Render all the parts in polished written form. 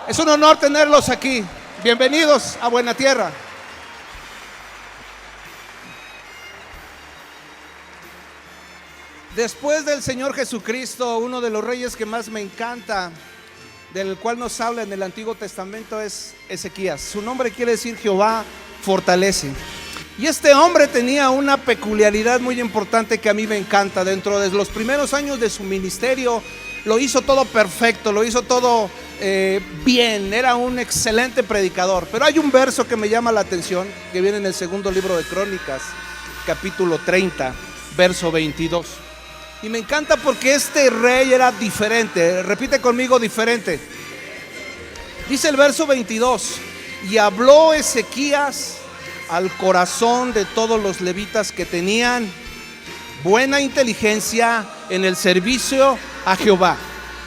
Es un honor tenerlos aquí. Bienvenidos a Buena Tierra. Después del Señor Jesucristo, uno de los reyes que más me encanta, del cual nos habla en el Antiguo Testamento, es Ezequías. Su nombre quiere decir Jehová fortalece. Y este hombre tenía una peculiaridad muy importante que a mí me encanta. Dentro de los primeros años de su ministerio, lo hizo todo perfecto, lo hizo todo bien. Era un excelente predicador. Pero hay un verso que me llama la atención, que viene en el segundo libro de Crónicas, capítulo 30, verso 22. Y me encanta porque este rey era diferente. Repite conmigo: diferente. Dice el verso 22: y habló Ezequías al corazón de todos los levitas que tenían buena inteligencia en el servicio a Jehová.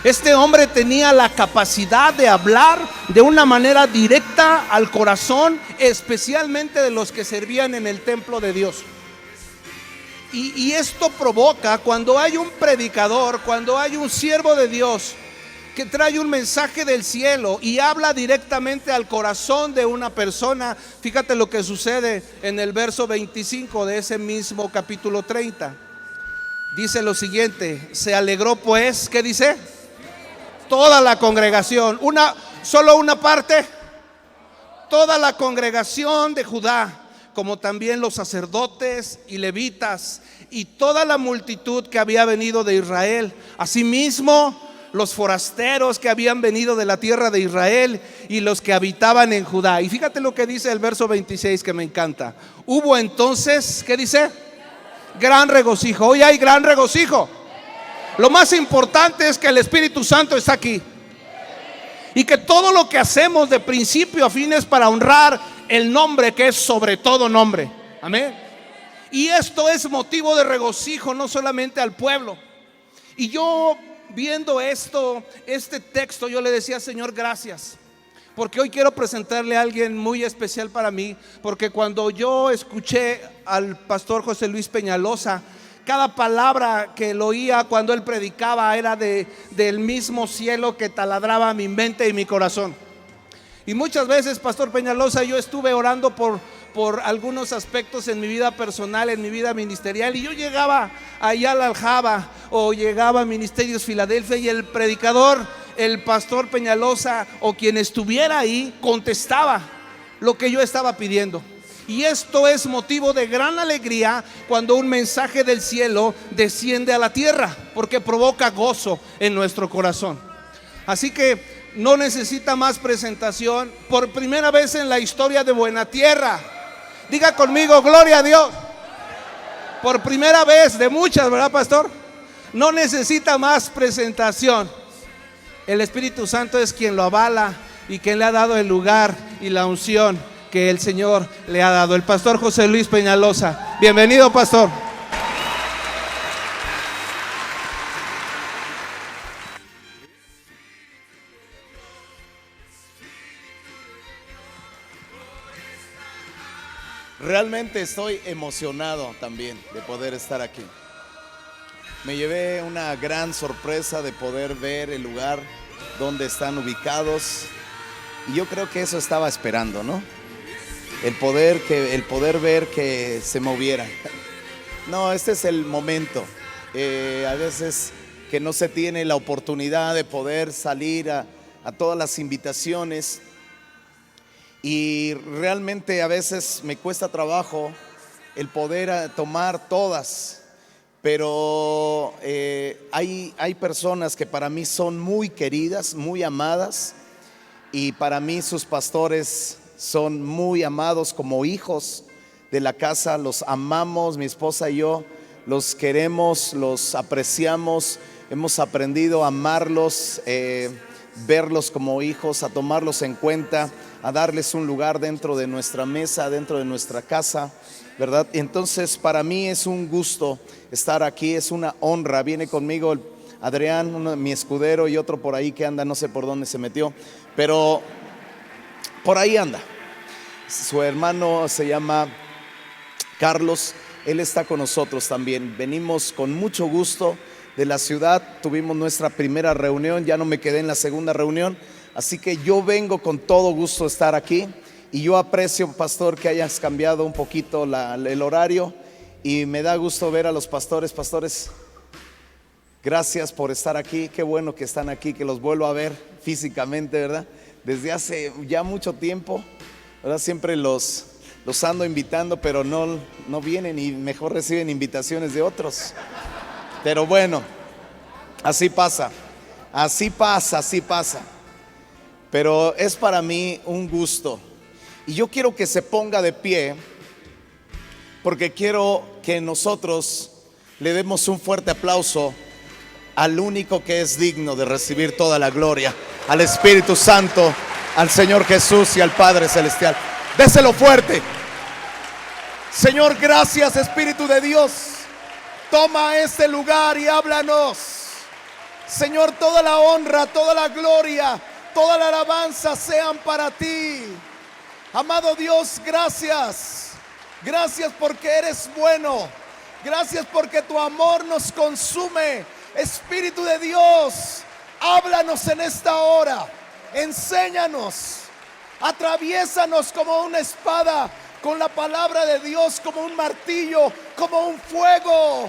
Este hombre tenía la capacidad de hablar de una manera directa al corazón, especialmente de los que servían en el templo de Dios. Y esto provoca, cuando hay un predicador, cuando hay un siervo de Dios que trae un mensaje del cielo y habla directamente al corazón de una persona. Fíjate lo que sucede en el verso 25 de ese mismo capítulo 30. Dice lo siguiente: se alegró pues, ¿qué dice? Toda la congregación. Solo una parte. Toda la congregación de Judá, como también los sacerdotes y levitas y toda la multitud que había venido de Israel, asimismo los forasteros que habían venido de la tierra de Israel y los que habitaban en Judá. Y fíjate lo que dice el verso 26, que me encanta. Hubo entonces, ¿qué dice? Gran regocijo. Hoy hay gran regocijo. Lo más importante es que el Espíritu Santo está aquí, y que todo lo que hacemos de principio a fin es para honrar el nombre que es sobre todo nombre. Amén. Y esto es motivo de regocijo no solamente al pueblo. Y yo, viendo este texto, yo le decía: Señor, gracias, porque hoy quiero presentarle a alguien muy especial para mí. Porque cuando yo escuché al pastor José Luis Peñalosa, cada palabra que él oía cuando él predicaba era del mismo cielo que taladraba mi mente y mi corazón. Y muchas veces, pastor Peñalosa, yo estuve orando por algunos aspectos en mi vida personal, en mi vida ministerial, y yo llegaba allá al Aljaba o llegaba a Ministerios Filadelfia, y el predicador, el pastor Peñalosa o quien estuviera ahí, contestaba lo que yo estaba pidiendo. Y esto es motivo de gran alegría cuando un mensaje del cielo desciende a la tierra, porque provoca gozo en nuestro corazón. Así que no necesita más presentación. Por primera vez en la historia de Buena Tierra, diga conmigo: gloria a Dios. Por primera vez de muchas, ¿verdad, pastor? No necesita más presentación. El Espíritu Santo es quien lo avala y quien le ha dado el lugar y la unción que el Señor le ha dado. El pastor José Luis Peñalosa. Bienvenido, pastor. Realmente estoy emocionado también de poder estar aquí. Me llevé una gran sorpresa de poder ver el lugar donde están ubicados, y yo creo que eso estaba esperando, ¿no? El poder ver que se moviera. No, este es el momento. A veces que no se tiene la oportunidad de poder salir a todas las invitaciones. Y realmente a veces me cuesta trabajo el poder tomar todas, pero hay personas que para mí son muy queridas, muy amadas, y para mí sus pastores son muy amados como hijos de la casa. Los amamos, mi esposa y yo los queremos, los apreciamos, hemos aprendido a amarlos, verlos como hijos, a tomarlos en cuenta, a darles un lugar dentro de nuestra mesa, dentro de nuestra casa, ¿verdad? Entonces para mí es un gusto estar aquí, es una honra. Viene conmigo Adrián, mi escudero, y otro por ahí que anda, no sé por dónde se metió, pero por ahí anda. Su hermano se llama Carlos, él está con nosotros también. Venimos con mucho gusto de la ciudad, tuvimos nuestra primera reunión, ya no me quedé en la segunda reunión, Así que yo vengo con todo gusto a estar aquí. Y yo aprecio, pastor, que hayas cambiado un poquito el horario. Y me da gusto ver a los pastores. Pastores, gracias por estar aquí. Qué bueno que están aquí, que los vuelvo a ver físicamente, ¿verdad? Desde hace ya mucho tiempo, ¿verdad? Siempre los ando invitando, pero no vienen y mejor reciben invitaciones de otros. Pero bueno, así pasa. Pero es para mí un gusto. Y yo quiero que se ponga de pie, porque quiero que nosotros le demos un fuerte aplauso al único que es digno de recibir toda la gloria, al Espíritu Santo, al Señor Jesús y al Padre Celestial. Déselo fuerte. Señor, gracias, Espíritu de Dios. Toma este lugar y háblanos. Señor, toda la honra, toda la gloria, toda la alabanza sean para ti. Amado Dios, gracias. Gracias porque eres bueno. Gracias porque tu amor nos consume. Espíritu de Dios, háblanos en esta hora. Enséñanos. Atraviésanos como una espada, con la palabra de Dios, como un martillo, como un fuego.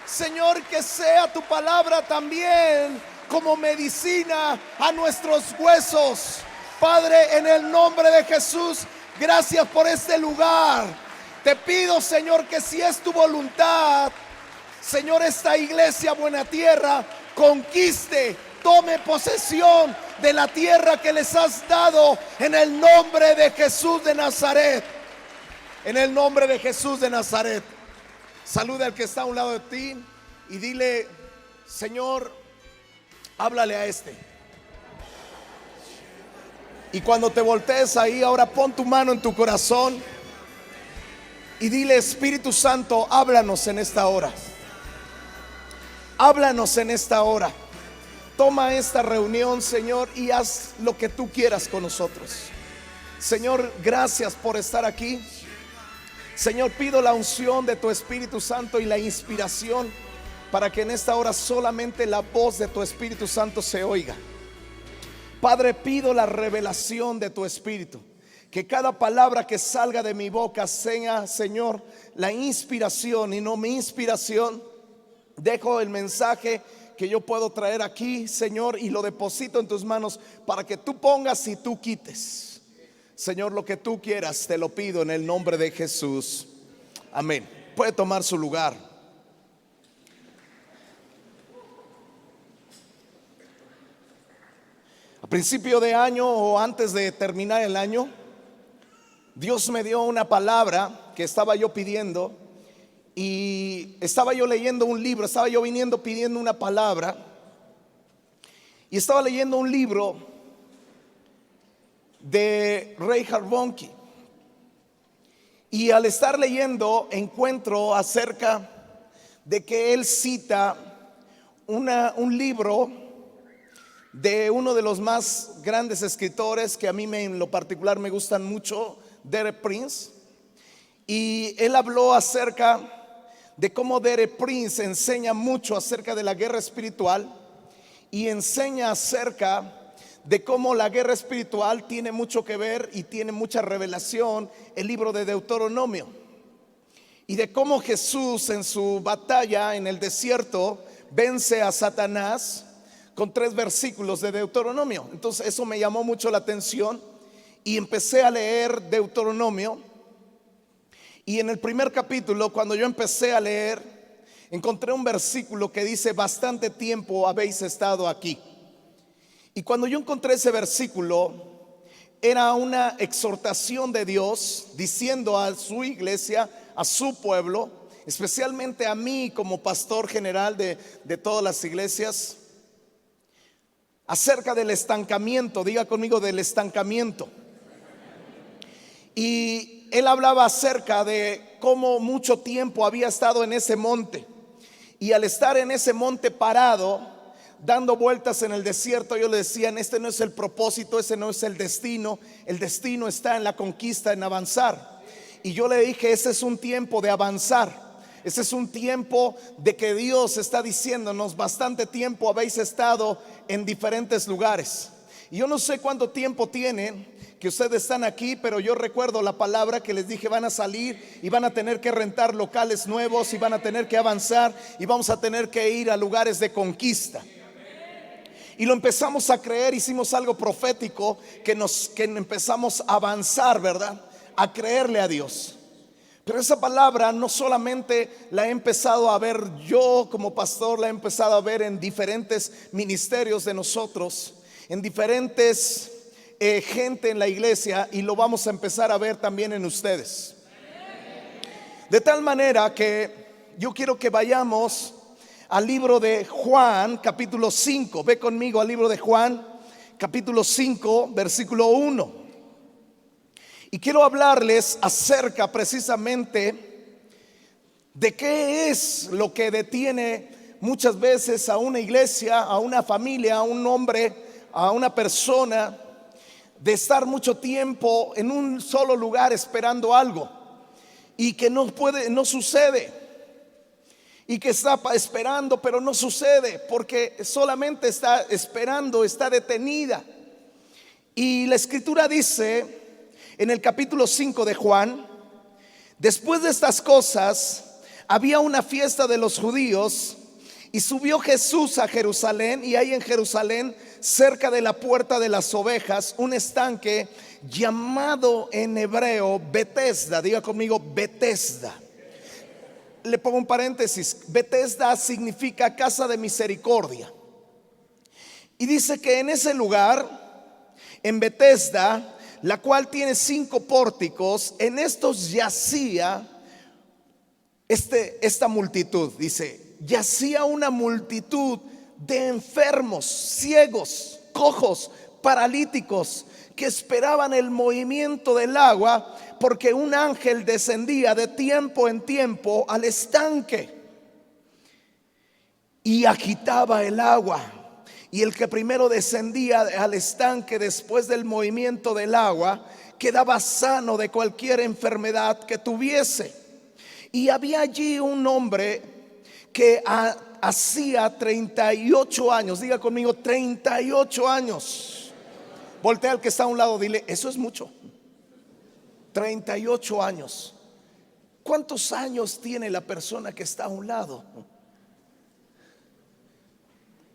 Señor, que sea tu palabra también como medicina a nuestros huesos. Padre, en el nombre de Jesús, gracias por este lugar. Te pido, Señor, que si es tu voluntad, Señor, esta iglesia Buena Tierra conquiste, tome posesión de la tierra que les has dado, en el nombre de Jesús de Nazaret. En el nombre de Jesús de Nazaret. Saluda al que está a un lado de ti y dile: Señor, háblale a este. Y cuando te voltees ahí, ahora pon tu mano en tu corazón y dile: Espíritu Santo, háblanos en esta hora. Háblanos en esta hora. Toma esta reunión, Señor, y haz lo que tú quieras con nosotros. Señor, gracias por estar aquí. Señor, pido la unción de tu Espíritu Santo y la inspiración para que en esta hora solamente la voz de tu Espíritu Santo se oiga. Padre, pido la revelación de tu Espíritu, que cada palabra que salga de mi boca sea, Señor, la inspiración y no mi inspiración. Dejo el mensaje que yo puedo traer aquí, Señor, y lo deposito en tus manos para que tú pongas y tú quites. Señor, lo que tú quieras, te lo pido en el nombre de Jesús. Amén. Puede tomar su lugar. A principio de año o antes de terminar el año, Dios me dio una palabra que estaba yo pidiendo. Y estaba yo leyendo un libro, estaba yo viniendo pidiendo una palabra. Y estaba leyendo un libro de Reinhard Bonnke. Y al estar leyendo encuentro acerca de que él cita un libro de uno de los más grandes escritores que a mí en lo particular me gustan mucho, Derek Prince. Y él habló acerca de cómo Derek Prince enseña mucho acerca de la guerra espiritual y enseña acerca de cómo la guerra espiritual tiene mucho que ver y tiene mucha revelación el libro de Deuteronomio, y de cómo Jesús en su batalla en el desierto vence a Satanás con 3 versículos de Deuteronomio. Entonces eso me llamó mucho la atención y empecé a leer Deuteronomio. Y en el primer capítulo, cuando yo empecé a leer, encontré un versículo que dice: bastante tiempo habéis estado aquí. Y cuando yo encontré ese versículo, era una exhortación de Dios diciendo a su iglesia, a su pueblo, especialmente a mí como pastor general de todas las iglesias, acerca del estancamiento. Diga conmigo: del estancamiento. Y él hablaba acerca de cómo mucho tiempo había estado en ese monte, y al estar en ese monte parado, dando vueltas en el desierto, yo le decía: este no es el propósito, ese no es el destino está en la conquista, en avanzar. Y yo le dije: ese es un tiempo de avanzar, ese es un tiempo de que Dios está diciéndonos: bastante tiempo habéis estado en diferentes lugares. Y yo no sé cuánto tiempo tienen que ustedes están aquí, pero yo recuerdo la palabra que les dije: van a salir y van a tener que rentar locales nuevos y van a tener que avanzar y vamos a tener que ir a lugares de conquista. Y lo empezamos a creer, hicimos algo profético que empezamos a avanzar, ¿verdad? A creerle a Dios. Pero esa palabra no solamente la he empezado a ver yo como pastor, la he empezado a ver en diferentes ministerios de nosotros, en diferentes gente en la iglesia, y lo vamos a empezar a ver también en ustedes. De tal manera que yo quiero que vayamos al libro de Juan, capítulo 5. Ve conmigo al libro de Juan, capítulo 5, versículo 1. Y quiero hablarles acerca precisamente de qué es lo que detiene muchas veces a una iglesia, a una familia, a un hombre, a una persona, de estar mucho tiempo en un solo lugar esperando algo y que no sucede, y que está esperando pero no sucede porque solamente está esperando, está detenida. Y la escritura dice en el capítulo 5 de Juan: después de estas cosas había una fiesta de los judíos y subió Jesús a Jerusalén, y hay en Jerusalén, cerca de la puerta de las ovejas, un estanque llamado en hebreo Betesda. Diga conmigo, Betesda. Le pongo un paréntesis: Betesda significa casa de misericordia. Y dice que en ese lugar, en Betesda, la cual tiene 5 pórticos, en estos yacía esta multitud. Dice: yacía una multitud de enfermos, ciegos, cojos, paralíticos, que esperaban el movimiento del agua, porque un ángel descendía de tiempo en tiempo al estanque y agitaba el agua. Y el que primero descendía al estanque después del movimiento del agua quedaba sano de cualquier enfermedad que tuviese. Y había allí un hombre que hacía 38 años, diga conmigo, 38 años. Voltea al que está a un lado, dile: eso es mucho. 38 años. ¿Cuántos años tiene la persona que está a un lado?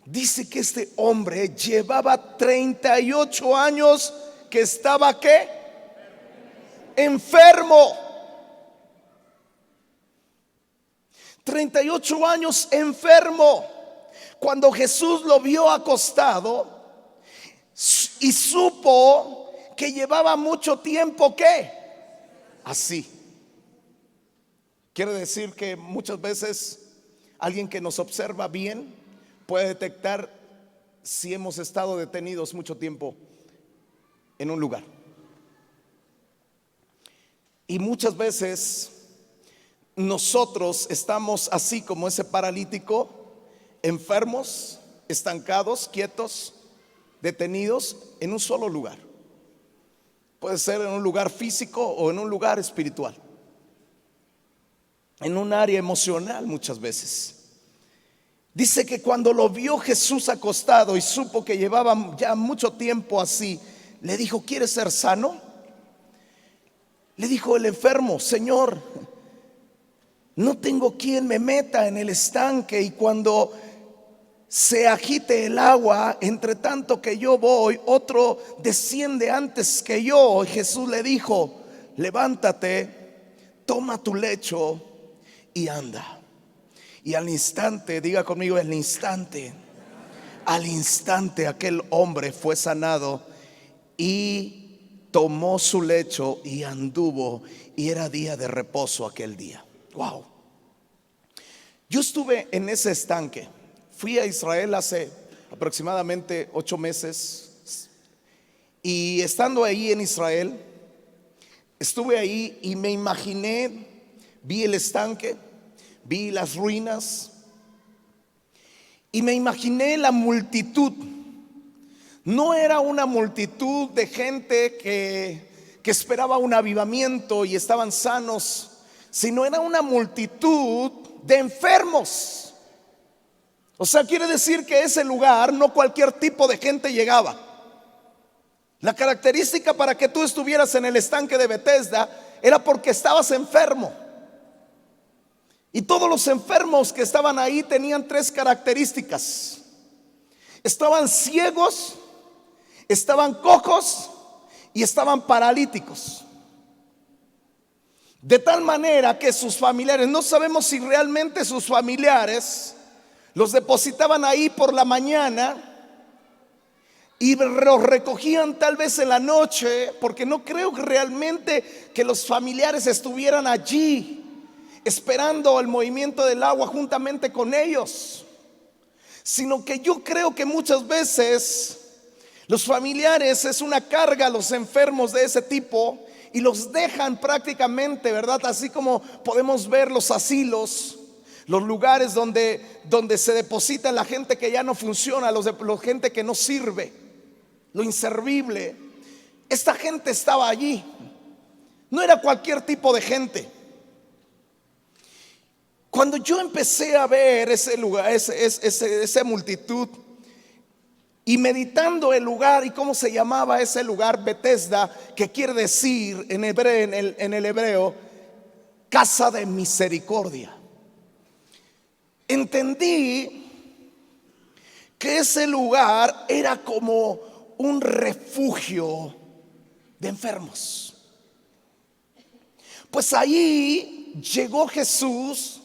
Dice que este hombre llevaba 38 años que estaba ¿qué? Enfermo. 38 años enfermo. Cuando Jesús lo vio acostado y supo que llevaba mucho tiempo ¿qué? Así. Quiere decir que muchas veces alguien que nos observa bien puede detectar si hemos estado detenidos mucho tiempo en un lugar. Y muchas veces nosotros estamos así como ese paralítico, enfermos, estancados, quietos, detenidos en un solo lugar. Puede ser en un lugar físico o en un lugar espiritual, en un área emocional muchas veces. Dice que cuando lo vio Jesús acostado y supo que llevaba ya mucho tiempo así, le dijo: ¿quieres ser sano? Le dijo el enfermo: Señor, no tengo quien me meta en el estanque, y cuando se agite el agua, entre tanto que yo voy, otro desciende antes que yo. Y Jesús le dijo: levántate, toma tu lecho y anda. Y al instante, diga conmigo, al instante aquel hombre fue sanado y tomó su lecho y anduvo, y era día de reposo aquel día. Wow. Yo estuve en ese estanque. Fui a Israel hace aproximadamente 8 meses, y estando ahí en Israel, estuve ahí y me imaginé, vi el estanque, vi las ruinas y me imaginé la multitud. No era una multitud de gente que esperaba un avivamiento y estaban sanos, sino era una multitud de enfermos. O sea, quiere decir que ese lugar no cualquier tipo de gente llegaba. La característica para que tú estuvieras en el estanque de Betesda era porque estabas enfermo. Y todos los enfermos que estaban ahí tenían tres características: estaban ciegos, estaban cojos y estaban paralíticos. De tal manera que sus familiares, no sabemos si realmente sus familiares los depositaban ahí por la mañana y los recogían tal vez en la noche, porque no creo realmente que los familiares estuvieran allí esperando el movimiento del agua juntamente con ellos, sino que yo creo que muchas veces los familiares es una carga a los enfermos de ese tipo y los dejan prácticamente, ¿verdad? Así como podemos ver los asilos, los lugares donde se deposita la gente que ya no funciona, la gente que no sirve, lo inservible. Esta gente estaba allí, no era cualquier tipo de gente. Cuando yo empecé a ver ese lugar, esa multitud, y meditando el lugar y cómo se llamaba ese lugar, Betesda, que quiere decir en el hebreo casa de misericordia, entendí que ese lugar era como un refugio de enfermos. Pues ahí llegó Jesús,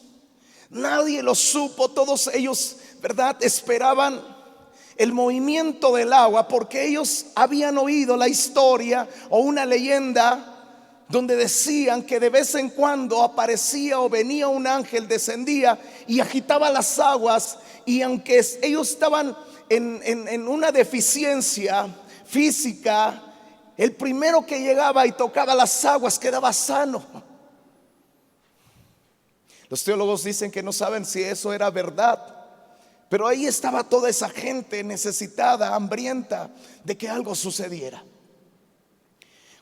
nadie lo supo, todos ellos, ¿verdad?, esperaban el movimiento del agua, porque ellos habían oído la historia o una leyenda donde decían que de vez en cuando aparecía o venía un ángel, descendía y agitaba las aguas, y aunque ellos estaban en una deficiencia física, el primero que llegaba y tocaba las aguas quedaba sano. Los teólogos dicen que no saben si eso era verdad, pero ahí estaba toda esa gente necesitada, hambrienta de que algo sucediera.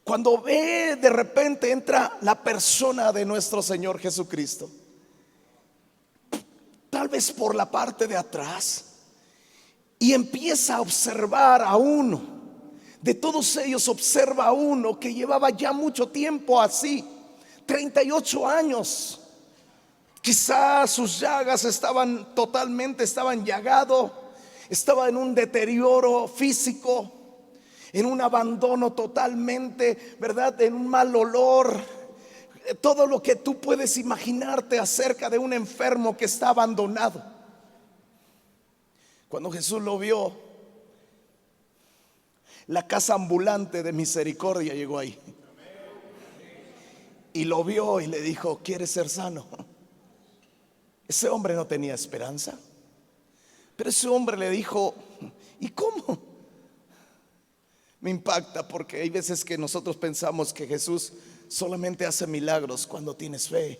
Cuando ve, de repente entra la persona de nuestro Señor Jesucristo, tal vez por la parte de atrás, y empieza a observar a uno. De todos ellos observa a uno que llevaba ya mucho tiempo así, 38 años. Quizás sus llagas estaban llagado, estaba en un deterioro físico, en un abandono totalmente, ¿verdad?, en un mal olor. Todo lo que tú puedes imaginarte acerca de un enfermo que está abandonado. Cuando Jesús lo vio, la casa ambulante de misericordia llegó ahí y lo vio y le dijo: ¿quieres ser sano? Ese hombre no tenía esperanza, pero ese hombre le dijo: ¿y cómo? Me impacta porque hay veces que nosotros pensamos que Jesús solamente hace milagros cuando tienes fe,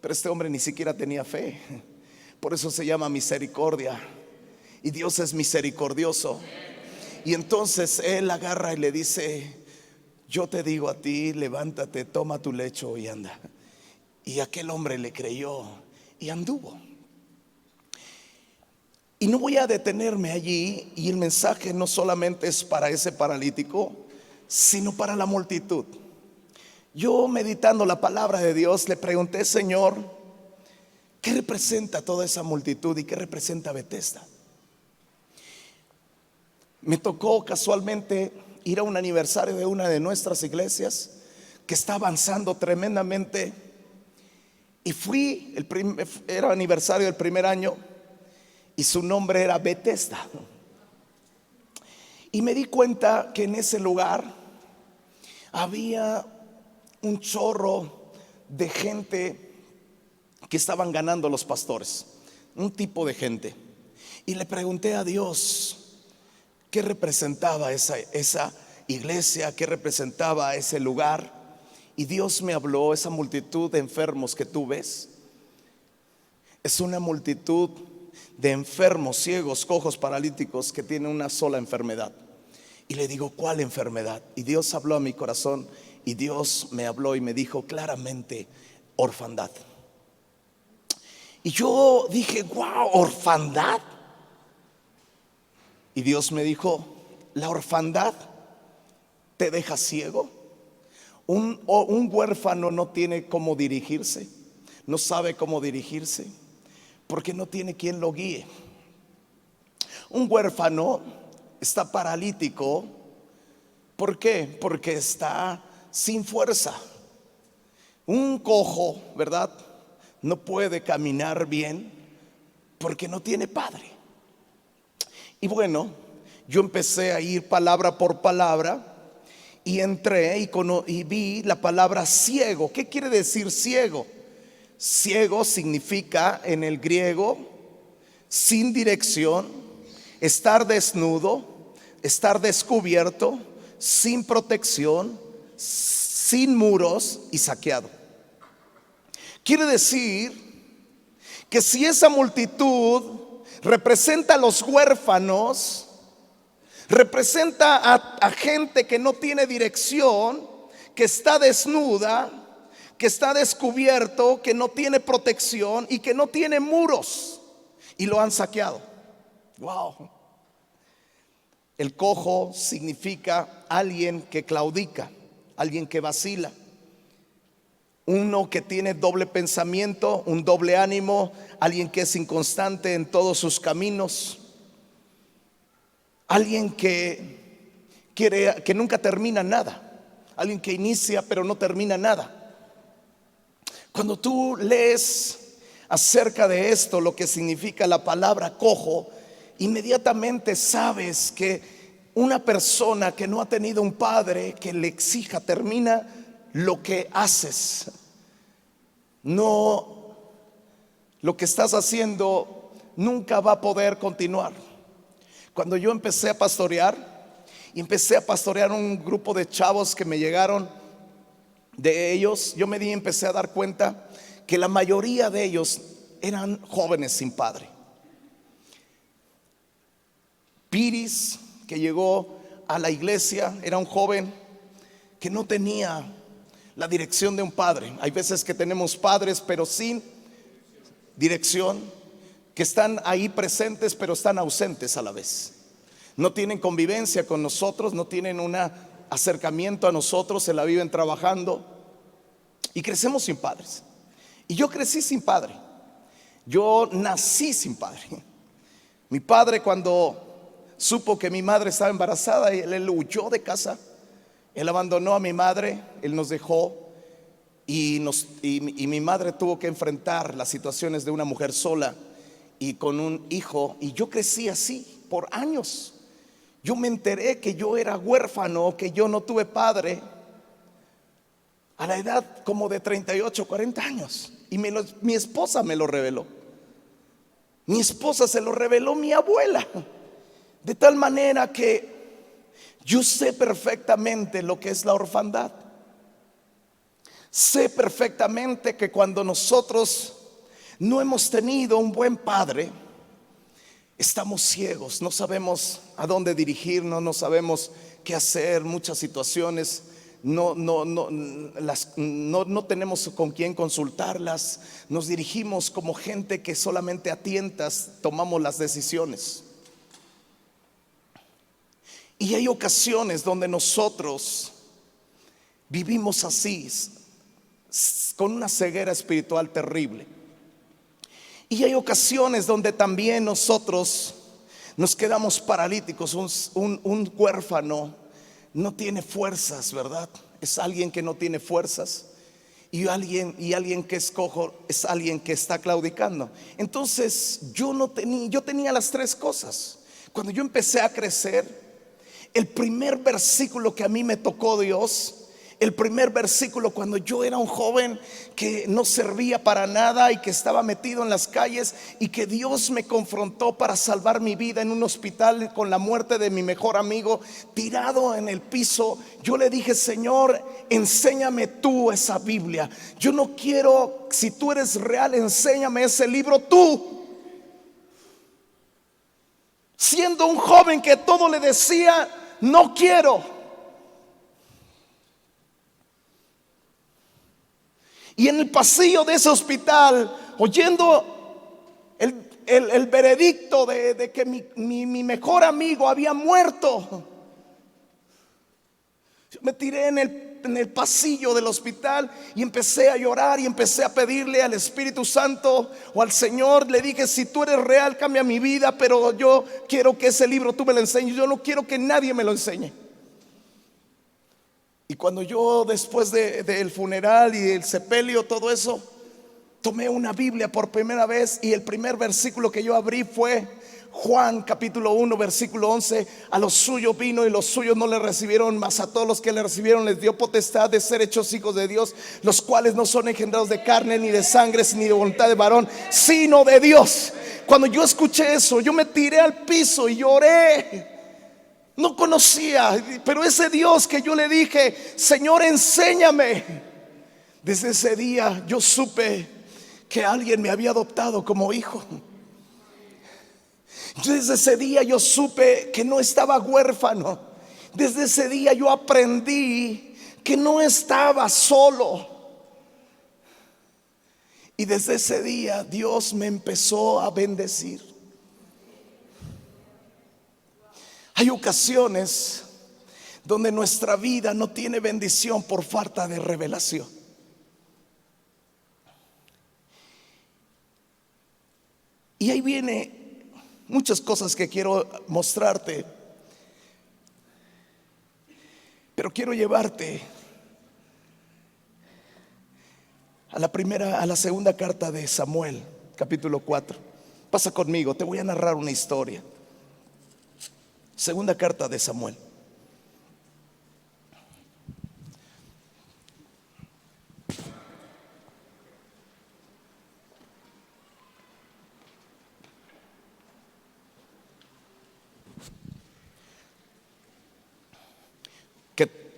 pero este hombre ni siquiera tenía fe. Por eso se llama misericordia, y Dios es misericordioso. Y entonces él agarra y le dice: yo te digo a ti, levántate, toma tu lecho y anda. Y aquel hombre le creyó y anduvo. Y no voy a detenerme allí, y el mensaje no solamente es para ese paralítico, sino para la multitud. Yo, meditando la palabra de Dios, le pregunté: Señor, ¿qué representa toda esa multitud y qué representa Betesda? Me tocó casualmente ir a un aniversario de una de nuestras iglesias que está avanzando tremendamente. Y fui, era aniversario del primer año, y su nombre era Betesda. Y me di cuenta que en ese lugar había un chorro de gente que estaban ganando los pastores, un tipo de gente. Y le pregunté a Dios qué representaba esa iglesia, qué representaba ese lugar. Y Dios me habló: esa multitud de enfermos que tú ves es una multitud de enfermos, ciegos, cojos, paralíticos que tienen una sola enfermedad. Y le digo: ¿cuál enfermedad? Y Dios habló a mi corazón, y Dios me habló y me dijo claramente: orfandad. Y yo dije: wow, orfandad. Y Dios me dijo: la orfandad te deja ciego. Un huérfano no tiene cómo dirigirse, no sabe cómo dirigirse, porque no tiene quien lo guíe. Un huérfano está paralítico. ¿Por qué? Porque está sin fuerza. Un cojo, ¿verdad?, no puede caminar bien porque no tiene padre. Y bueno, yo empecé a ir palabra por palabra y entré y vi la palabra ciego. ¿Qué quiere decir ciego? Ciego significa en el griego sin dirección, estar desnudo, estar descubierto, sin protección, sin muros y saqueado. Quiere decir que si esa multitud representa a los huérfanos, representa a gente que no tiene dirección, que está desnuda, que está descubierto, que no tiene protección y que no tiene muros, y lo han saqueado. Wow. El cojo significa alguien que claudica, alguien que vacila, uno que tiene doble pensamiento, un doble ánimo, alguien que es inconstante en todos sus caminos, alguien que nunca termina nada, alguien que inicia pero no termina nada. Cuando tú lees acerca de esto, lo que significa la palabra cojo, inmediatamente sabes que una persona que no ha tenido un padre que le exija, termina lo que haces. No, lo que estás haciendo nunca va a poder continuar. Cuando yo empecé a pastorear, un grupo de chavos que me llegaron, de ellos, yo empecé a dar cuenta que la mayoría de ellos eran jóvenes sin padre. Piris, que llegó a la iglesia, era un joven que no tenía la dirección de un padre. Hay veces que tenemos padres pero sin dirección, que están ahí presentes pero están ausentes a la vez. No tienen convivencia con nosotros, no tienen un acercamiento a nosotros, se la viven trabajando y crecemos sin padres. Y yo crecí sin padre, yo nací sin padre. Mi padre, cuando supo que mi madre estaba embarazada, él huyó de casa, él abandonó a mi madre, él nos dejó y mi madre tuvo que enfrentar las situaciones de una mujer sola y con un hijo. Y yo crecí así por años. Yo me enteré que yo era huérfano, que yo no tuve padre a la edad como de 38, 40 años. Y mi esposa me lo reveló. Mi esposa se lo reveló mi abuela. De tal manera que yo sé perfectamente lo que es la orfandad. Sé perfectamente que cuando nosotros no hemos tenido un buen padre, estamos ciegos, no sabemos a dónde dirigirnos, no sabemos qué hacer, muchas situaciones no tenemos con quién consultarlas, nos dirigimos como gente que solamente a tientas tomamos las decisiones. Y hay ocasiones donde nosotros vivimos así, con una ceguera espiritual terrible. Y hay ocasiones donde también nosotros nos quedamos paralíticos. Un huérfano no tiene fuerzas, ¿verdad? Es alguien que no tiene fuerzas. Y alguien que es cojo es alguien que está claudicando. Entonces yo tenía las tres cosas. Cuando yo empecé a crecer, el primer versículo que a mí me tocó Dios, el primer versículo cuando yo era un joven que no servía para nada y que estaba metido en las calles, y que Dios me confrontó para salvar mi vida en un hospital con la muerte de mi mejor amigo tirado en el piso. Yo le dije: Señor, enséñame tú esa Biblia. Yo no quiero, si tú eres real, enséñame ese libro tú. Siendo un joven que todo le decía: no quiero. Y en el pasillo de ese hospital, oyendo el veredicto de que mi mejor amigo había muerto, Me tiré en el pasillo del hospital y empecé a llorar y empecé a pedirle al Espíritu Santo o al Señor. Le dije: si tú eres real, cambia mi vida, pero yo quiero que ese libro tú me lo enseñes. Yo no quiero que nadie me lo enseñe. Y cuando yo, después del funeral y el sepelio, todo eso, tomé una Biblia por primera vez, y el primer versículo que yo abrí fue Juan capítulo 1 versículo 11. A los suyos vino y los suyos no le recibieron, mas a todos los que le recibieron les dio potestad de ser hechos hijos de Dios, los cuales no son engendrados de carne ni de sangre ni de voluntad de varón, sino de Dios. Cuando yo escuché eso, yo me tiré al piso y lloré. No conocía, pero ese Dios que yo le dije: Señor, enséñame. Desde ese día yo supe que alguien me había adoptado como hijo. Desde ese día yo supe que no estaba huérfano. Desde ese día yo aprendí que no estaba solo. Y desde ese día Dios me empezó a bendecir. Hay ocasiones donde nuestra vida no tiene bendición por falta de revelación. Y ahí viene muchas cosas que quiero mostrarte, pero quiero llevarte a la segunda carta de Samuel, capítulo 4. Pasa conmigo, te voy a narrar una historia. Segunda carta de Samuel.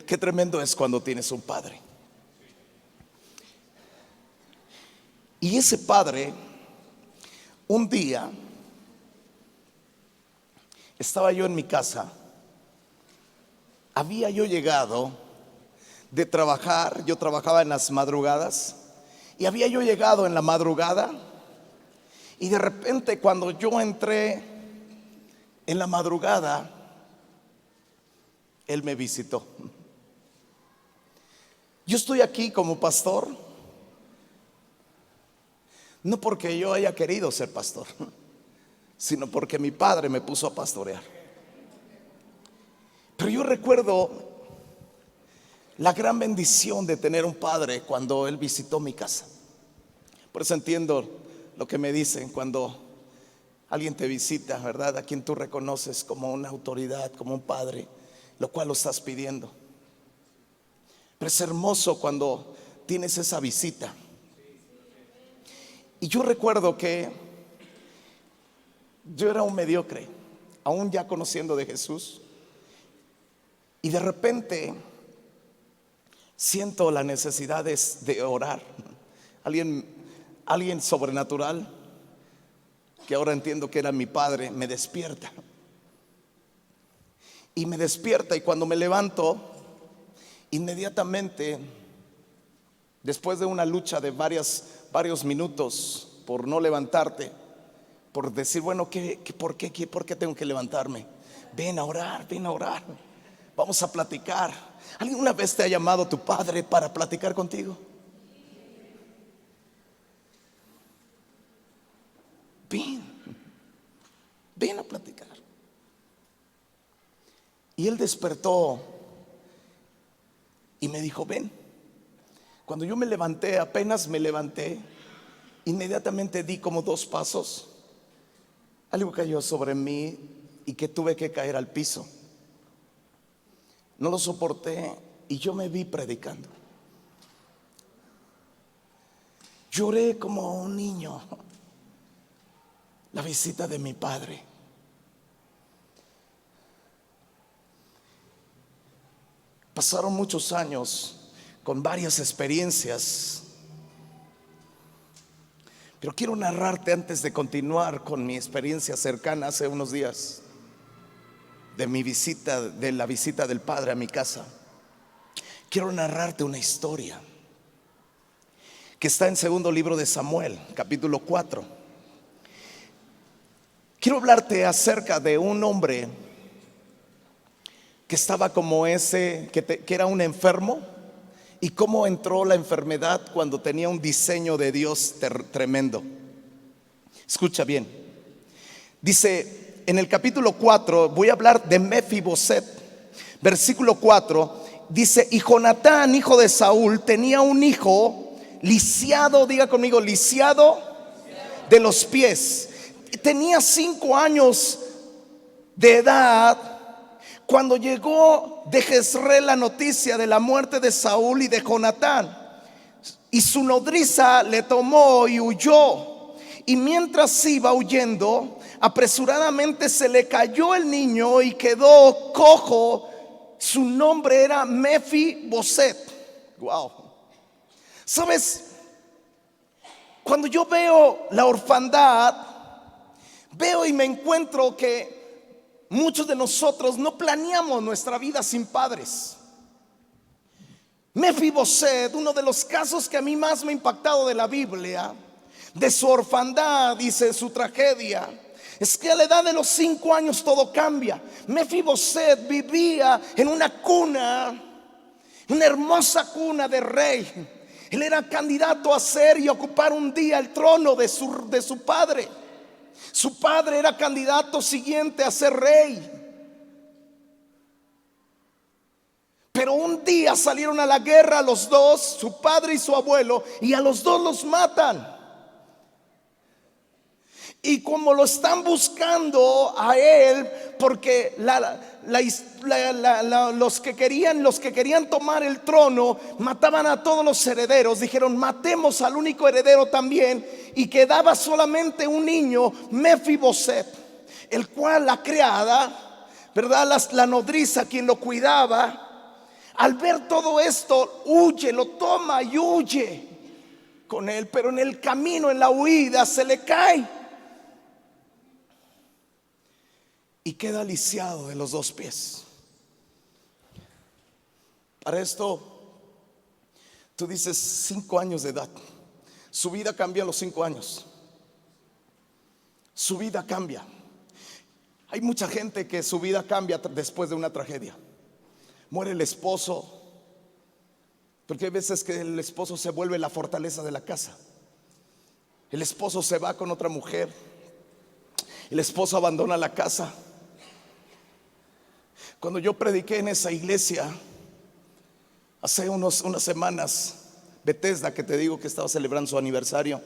Qué tremendo es cuando tienes un padre. Y ese padre, un día, estaba yo en mi casa. Había yo llegado de trabajar. Yo trabajaba en las madrugadas, y había yo llegado en la madrugada. Y de repente, cuando yo entré en la madrugada, él me visitó. Yo estoy aquí como pastor, no porque yo haya querido ser pastor, sino porque mi padre me puso a pastorear. Pero yo recuerdo la gran bendición de tener un padre cuando él visitó mi casa. Por eso entiendo lo que me dicen cuando alguien te visita, ¿verdad? A quien tú reconoces como una autoridad, como un padre, lo cual lo estás pidiendo. Pero es hermoso cuando tienes esa visita. Y yo recuerdo que yo era un mediocre, aún ya conociendo de Jesús, y de repente siento la necesidad de orar. Alguien sobrenatural, que ahora entiendo que era mi padre, me despierta. Y me despierta, y cuando me levanto, inmediatamente, después de una lucha de varios minutos por no levantarte, por decir, bueno, ¿por qué tengo que levantarme? Ven a orar, vamos a platicar. ¿Alguna vez te ha llamado tu padre para platicar contigo? Ven a platicar. Y él despertó y me dijo: ven. Cuando yo me levanté, apenas me levanté, inmediatamente di como 2 pasos. Algo cayó sobre mí y que tuve que caer al piso. No lo soporté y yo me vi predicando. Lloré como un niño. La visita de mi padre. Pasaron muchos años con varias experiencias, pero quiero narrarte, antes de continuar con mi experiencia cercana hace unos días, de la visita del padre a mi casa. Quiero narrarte una historia que está en segundo libro de Samuel, capítulo 4. Quiero hablarte acerca de un hombre que estaba como ese, que era un enfermo, y cómo entró la enfermedad cuando tenía un diseño de Dios tremendo. Escucha bien. Dice en el capítulo 4, voy a hablar de Mefiboset, versículo 4, dice: y Jonatán, hijo de Saúl, tenía un hijo lisiado, diga conmigo, lisiado de los pies. Tenía 5 años de edad cuando llegó de Jezreel la noticia de la muerte de Saúl y de Jonatán, y su nodriza le tomó y huyó. Y mientras iba huyendo, apresuradamente se le cayó el niño y quedó cojo. Su nombre era Mefiboset. Wow. ¿Sabes? Cuando yo veo la orfandad, veo y me encuentro que muchos de nosotros no planeamos nuestra vida sin padres. Mefiboset, uno de los casos que a mí más me ha impactado de la Biblia, de su orfandad, dice su tragedia, es que a la edad de los 5 años todo cambia. Mefiboset vivía en una cuna, una hermosa cuna de rey. Él era candidato a ser y ocupar un día el trono de su padre. Su padre era candidato siguiente a ser rey. Pero un día salieron a la guerra los dos, su padre y su abuelo, y a los dos los matan. Y como lo están buscando a él, porque los que querían tomar el trono mataban a todos los herederos, dijeron: matemos al único heredero también. Y quedaba solamente un niño, Mefiboset, el cual la criada, ¿verdad?, la nodriza, quien lo cuidaba, al ver todo esto huye, lo toma y huye con él. Pero en el camino, en la huida, se le cae y queda lisiado de los 2 pies. Para esto, tú dices 5 años de edad. Su vida cambia a los 5 años. Su vida cambia. Hay mucha gente que su vida cambia después de una tragedia. Muere el esposo, porque hay veces que el esposo se vuelve la fortaleza de la casa. El esposo se va con otra mujer. El esposo abandona la casa. Cuando yo prediqué en esa iglesia hace unas semanas, Bethesda, que te digo que estaba celebrando su aniversario,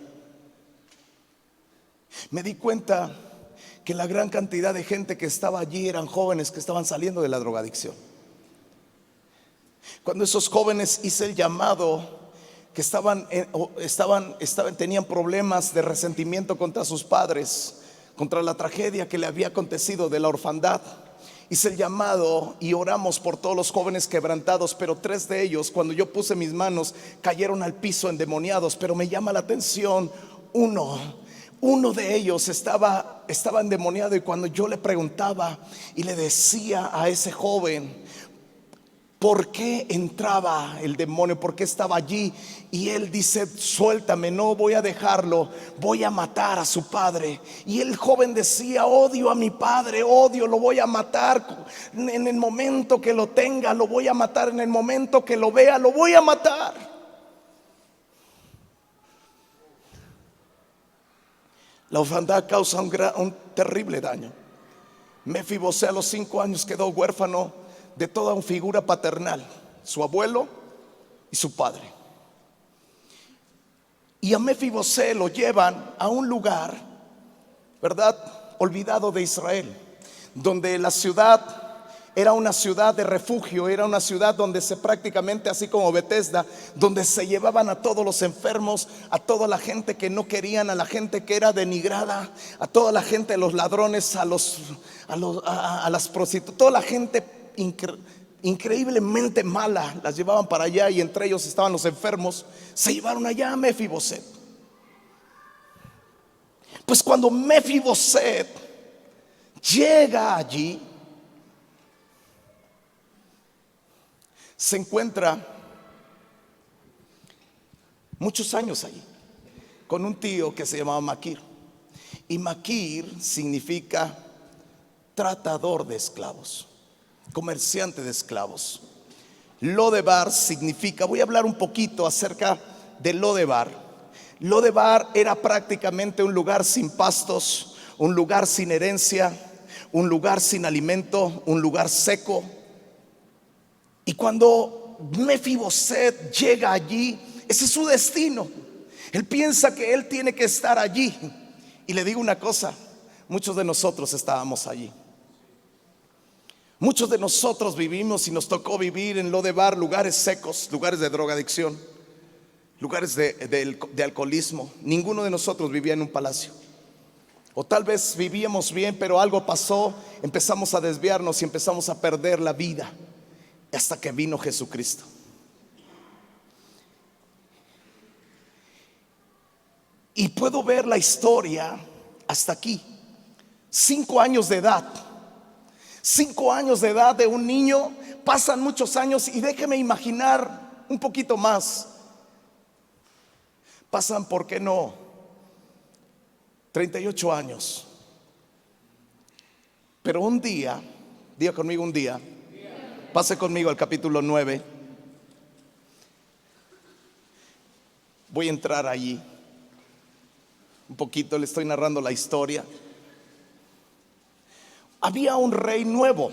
me di cuenta que la gran cantidad de gente que estaba allí eran jóvenes que estaban saliendo de la drogadicción. Cuando esos jóvenes hice el llamado, que tenían problemas de resentimiento contra sus padres, contra la tragedia que le había acontecido de la orfandad, hice el llamado y oramos por todos los jóvenes quebrantados. Pero 3 de ellos, cuando yo puse mis manos, cayeron al piso endemoniados. Pero me llama la atención, uno de ellos estaba endemoniado. Y cuando yo le preguntaba y le decía a ese joven por qué entraba el demonio, por qué estaba allí, y él dice: suéltame, no voy a dejarlo, voy a matar a su padre. Y el joven decía: odio a mi padre, lo voy a matar en el momento que lo tenga, lo voy a matar en el momento que lo vea, lo voy a matar. La orfandad causa un terrible daño. Mefiboset a los 5 años quedó huérfano de toda una figura paternal, su abuelo y su padre. Y a Mefiboset lo llevan a un lugar, ¿verdad?, olvidado de Israel, donde la ciudad era una ciudad de refugio, era una ciudad donde prácticamente, así como Bethesda, donde se llevaban a todos los enfermos, a toda la gente que no querían, a la gente que era denigrada, a toda la gente, a los ladrones, a las prostitutas, toda la gente increíblemente mala, las llevaban para allá, y entre ellos estaban los enfermos. Se llevaron allá a Mefiboset. Pues cuando Mefiboset llega allí, se encuentra muchos años allí con un tío que se llamaba Maquir. Y Maquir significa tratador de esclavos. comerciante de esclavos. Lodebar significa, voy a hablar un poquito acerca de Lodebar. Lodebar era prácticamente un lugar sin pastos, un lugar sin herencia, un lugar sin alimento, un lugar seco. Y cuando Mefiboset llega allí, ese es su destino. Él piensa que él tiene que estar allí. Y le digo una cosa, muchos de nosotros estábamos allí. Muchos de nosotros vivimos y nos tocó vivir en Lodebar, lugares secos, lugares de drogadicción, lugares de alcoholismo. Ninguno de nosotros vivía en un palacio. O tal vez vivíamos bien, pero algo pasó, empezamos a desviarnos y empezamos a perder la vida hasta que vino Jesucristo. Y puedo ver la historia hasta aquí. 5 años de edad. 5 años de edad de un niño. Pasan muchos años y déjeme imaginar un poquito más. Pasan, ¿por qué no?, 38 años. Pero un día, diga conmigo un día, pase conmigo al capítulo 9. Voy a entrar allí. Un poquito le estoy narrando la historia. Había un rey nuevo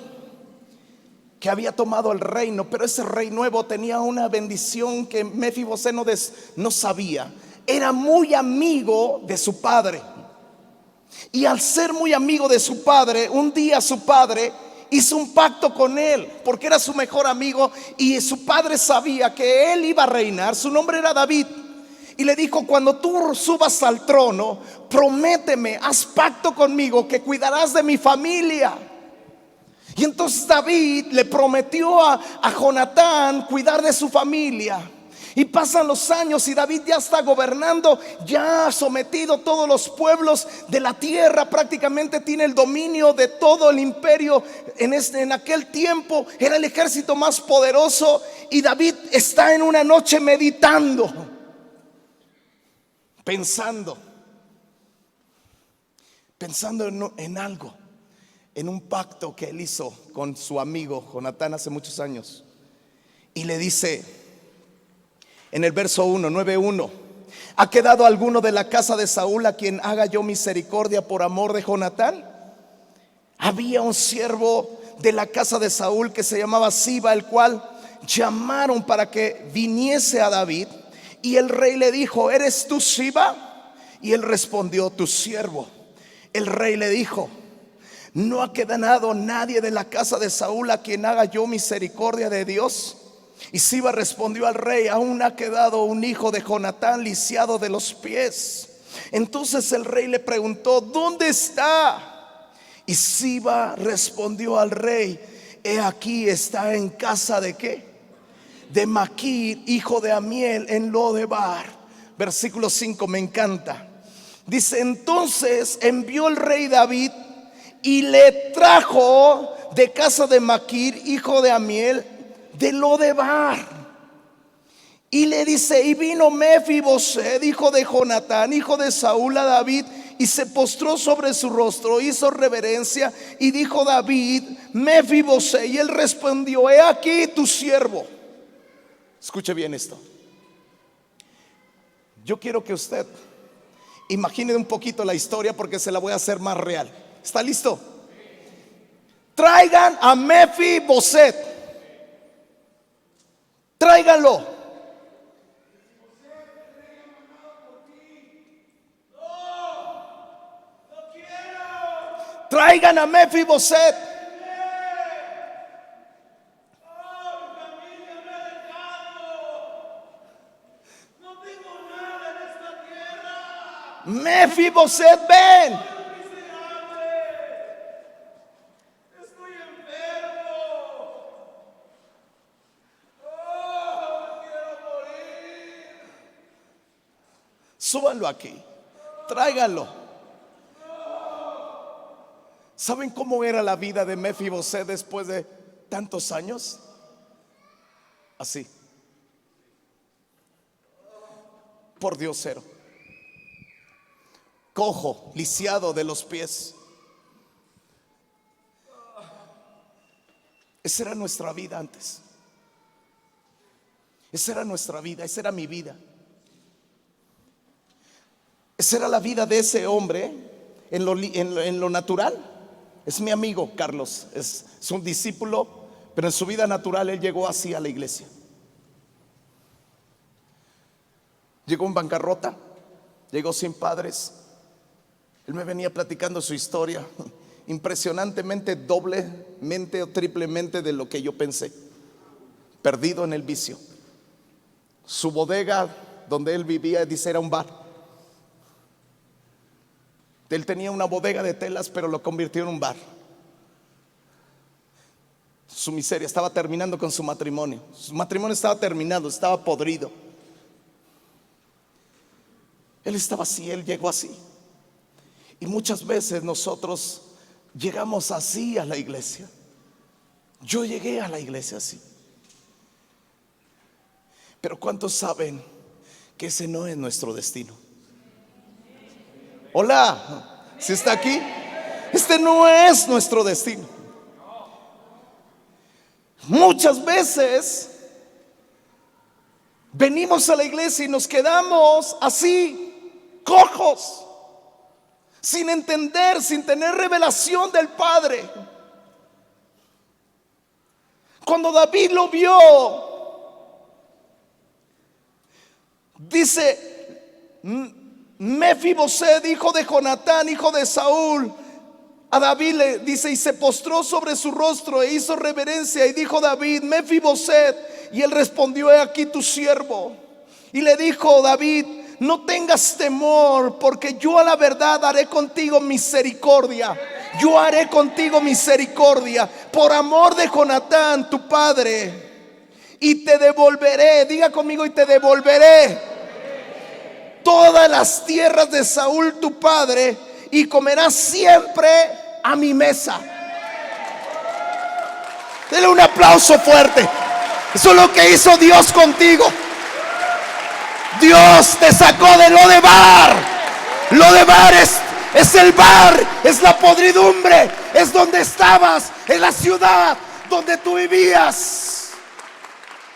que había tomado el reino, pero ese rey nuevo tenía una bendición que Mefiboset no sabía. Era muy amigo de su padre. Y al ser muy amigo de su padre, un día su padre hizo un pacto con él, porque era su mejor amigo y su padre sabía que él iba a reinar. Su nombre era David. Y le dijo: cuando tú subas al trono, prométeme, haz pacto conmigo que cuidarás de mi familia. Y entonces David le prometió a Jonatán cuidar de su familia. Y pasan los años y David ya está gobernando, ya ha sometido todos los pueblos de la tierra, prácticamente tiene el dominio de todo el imperio. En aquel tiempo era el ejército más poderoso. Y David está en una noche meditando, pensando en algo, en un pacto que él hizo con su amigo Jonatán hace muchos años. Y le dice en el verso 1, 9:1: ¿ha quedado alguno de la casa de Saúl a quien haga yo misericordia por amor de Jonatán? Había un siervo de la casa de Saúl que se llamaba Siba, el cual llamaron para que viniese a David. Y el rey le dijo: ¿eres tú Siba? Y él respondió: tu siervo. El rey le dijo: ¿no ha quedado nadie de la casa de Saúl a quien haga yo misericordia de Dios? Y Siba respondió al rey: aún ha quedado un hijo de Jonatán lisiado de los pies. Entonces el rey le preguntó: ¿dónde está? Y Siba respondió al rey: he aquí, está en casa de ¿qué? De Maquir, hijo de Amiel, en Lodebar. Versículo 5, me encanta. Dice: entonces envió el rey David y le trajo de casa de Maquir, hijo de Amiel, de Lodebar. Y le dice: y vino Mefiboset, hijo de Jonatán, hijo de Saúl, a David, y se postró sobre su rostro, hizo reverencia, y dijo David: Mefiboset. Y él respondió: he aquí tu siervo. Escuche bien esto. Yo quiero que usted imagine un poquito la historia, porque se la voy a hacer más real. ¿Está listo? Traigan a Mefiboset. Tráiganlo. Traigan a Mefiboset. Mefiboset, ven. Súbanlo aquí, tráiganlo. ¿Saben cómo era la vida de Mefiboset después de tantos años? Así, por diosero, cojo, lisiado de los pies. Esa era nuestra vida antes. Esa era nuestra vida, esa era mi vida. Esa era la vida de ese hombre en lo natural. Es mi amigo Carlos, es un discípulo, pero en su vida natural él llegó así a la iglesia. Llegó en bancarrota, llegó sin padres. Él me venía platicando su historia, impresionantemente doblemente o triplemente de lo que yo pensé. Perdido en el vicio. Su bodega donde él vivía, dice, era un bar. Él tenía una bodega de telas, pero lo convirtió en un bar. Su miseria, estaba terminando con su matrimonio. Su matrimonio estaba terminado, estaba podrido. Él estaba así, él llegó así. Y muchas veces nosotros llegamos así a la iglesia. Yo llegué a la iglesia así. Pero ¿cuántos saben que ese no es nuestro destino? Hola, ¿sí está aquí? Este no es nuestro destino. Muchas veces venimos a la iglesia y nos quedamos así, cojos, sin entender, sin tener revelación del Padre. Cuando David lo vio, dice: Mefiboset, hijo de Jonatán, hijo de Saúl, a David le dice, y se postró sobre su rostro e hizo reverencia, y dijo David: Mefiboset. Y él respondió: he aquí tu siervo. Y le dijo David: no tengas temor, porque yo a la verdad haré contigo misericordia. Yo haré contigo misericordia por amor de Jonatán tu padre, y te devolveré, diga conmigo, y te devolveré todas las tierras de Saúl tu padre, y comerás siempre a mi mesa. Dele un aplauso fuerte. Eso es lo que hizo Dios contigo. Dios te sacó de Lodebar. Lodebar es el bar, es la podridumbre, es donde estabas, en la ciudad donde tú vivías,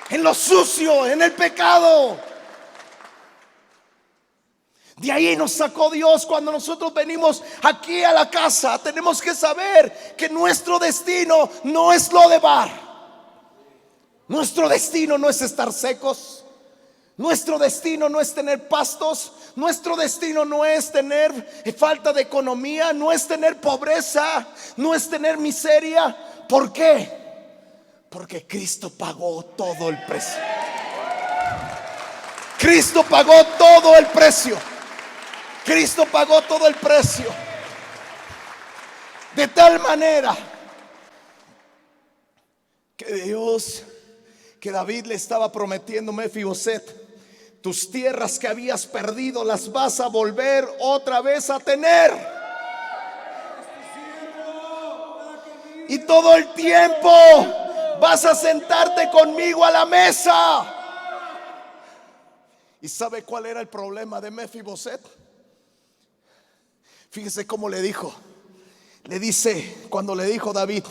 en lo sucio, en el pecado. De ahí nos sacó Dios. Cuando nosotros venimos aquí a la casa, tenemos que saber que nuestro destino no es Lodebar. Nuestro destino no es estar secos. Nuestro destino no es tener pastos. Nuestro destino no es tener falta de economía. No es tener pobreza. No es tener miseria. ¿Por qué? Porque Cristo pagó todo el precio. Cristo pagó todo el precio. Cristo pagó todo el precio. De tal manera que David le estaba prometiendo: Mefiboset, tus tierras que habías perdido las vas a volver otra vez a tener. Y todo el tiempo vas a sentarte conmigo a la mesa. ¿Y sabe cuál era el problema de Mefiboset? Fíjese cómo le dijo. Le dice, cuando le dijo David: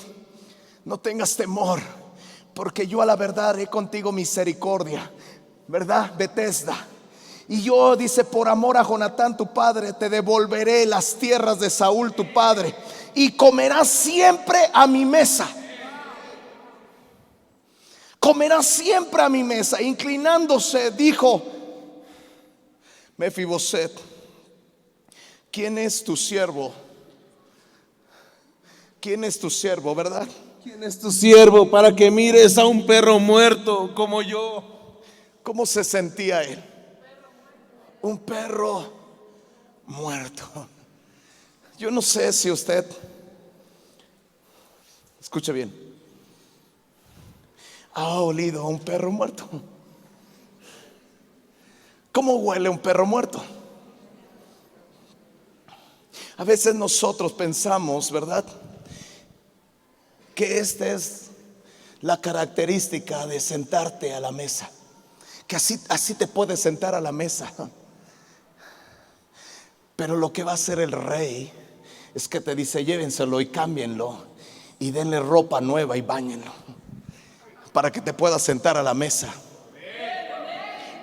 no tengas temor, porque yo a la verdad haré contigo misericordia, ¿verdad? Betesda. Y yo, dice, por amor a Jonatán tu padre, te devolveré las tierras de Saúl tu padre, y comerás siempre a mi mesa. Comerás siempre a mi mesa. Inclinándose dijo Mefiboset: ¿quién es tu siervo? ¿Quién es tu siervo, verdad? ¿Quién es tu siervo para que mires a un perro muerto como yo? ¿Cómo se sentía él? Un perro muerto. Yo no sé si usted, escuche bien, ha olido a un perro muerto. ¿Cómo huele un perro muerto? A veces nosotros pensamos, ¿verdad?, que esta es la característica de sentarte a la mesa, que así te puedes sentar a la mesa. Pero lo que va a hacer el rey es que te dice: llévenselo y cámbienlo y denle ropa nueva y báñenlo para que te puedas sentar a la mesa.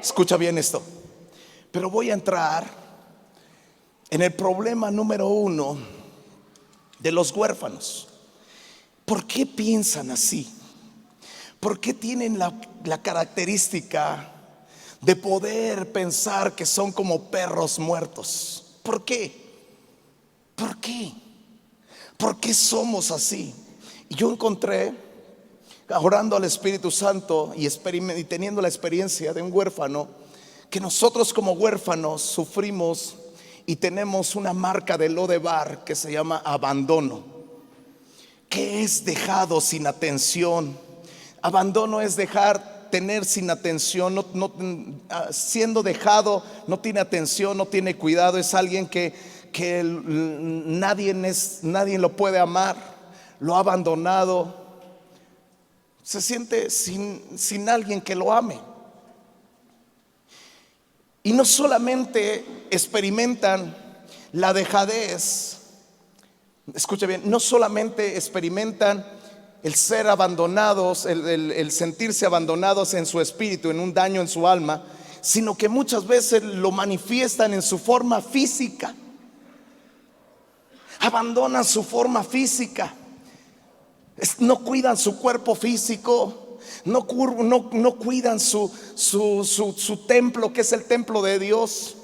Escucha bien esto. Pero voy a entrar en el problema número 1 de los huérfanos. ¿Por qué piensan así? ¿Por qué tienen la característica de poder pensar que son como perros muertos? ¿Por qué? ¿Por qué? ¿Por qué somos así? Y yo encontré, orando al Espíritu Santo y teniendo la experiencia de un huérfano, que nosotros como huérfanos sufrimos y tenemos una marca de Lodebar que se llama abandono, que es dejado sin atención. Abandono es tener sin atención, siendo dejado, no tiene atención, no tiene cuidado. Es alguien que nadie lo puede amar, lo ha abandonado, se siente sin alguien que lo ame. Y no solamente experimentan la dejadez, escucha bien, no solamente experimentan el ser abandonados, el sentirse abandonados en su espíritu, en un daño en su alma, sino que muchas veces lo manifiestan en su forma física. Abandonan su forma física, no cuidan su cuerpo físico, no cuidan su templo, que es el templo de Dios,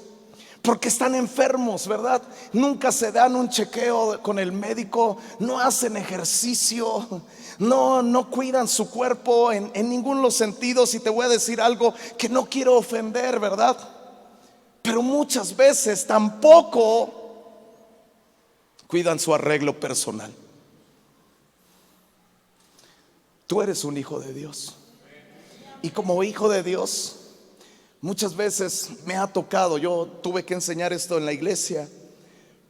porque están enfermos, ¿verdad? Nunca se dan un chequeo con el médico, no hacen ejercicio, no cuidan su cuerpo en ninguno de los sentidos. Y te voy a decir algo que no quiero ofender, ¿verdad? Pero muchas veces tampoco cuidan su arreglo personal. Tú eres un hijo de Dios, y como hijo de Dios muchas veces me ha tocado, yo tuve que enseñar esto en la iglesia,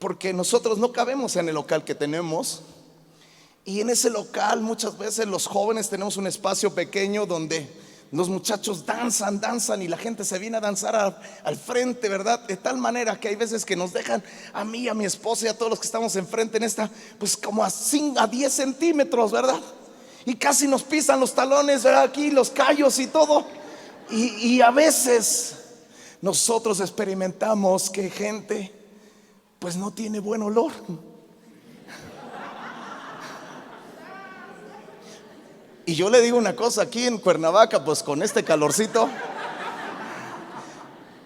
porque nosotros no cabemos en el local que tenemos. Y en ese local muchas veces los jóvenes tenemos un espacio pequeño donde los muchachos danzan y la gente se viene a danzar al frente, ¿verdad? De tal manera que hay veces que nos dejan a mí, a mi esposa y a todos los que estamos enfrente en esta, pues como a 10 centímetros, ¿verdad? Y casi nos pisan los talones, ¿verdad? Aquí los callos y todo. Y a veces nosotros experimentamos que gente pues no tiene buen olor. Y yo le digo una cosa, aquí en Cuernavaca, pues con este calorcito,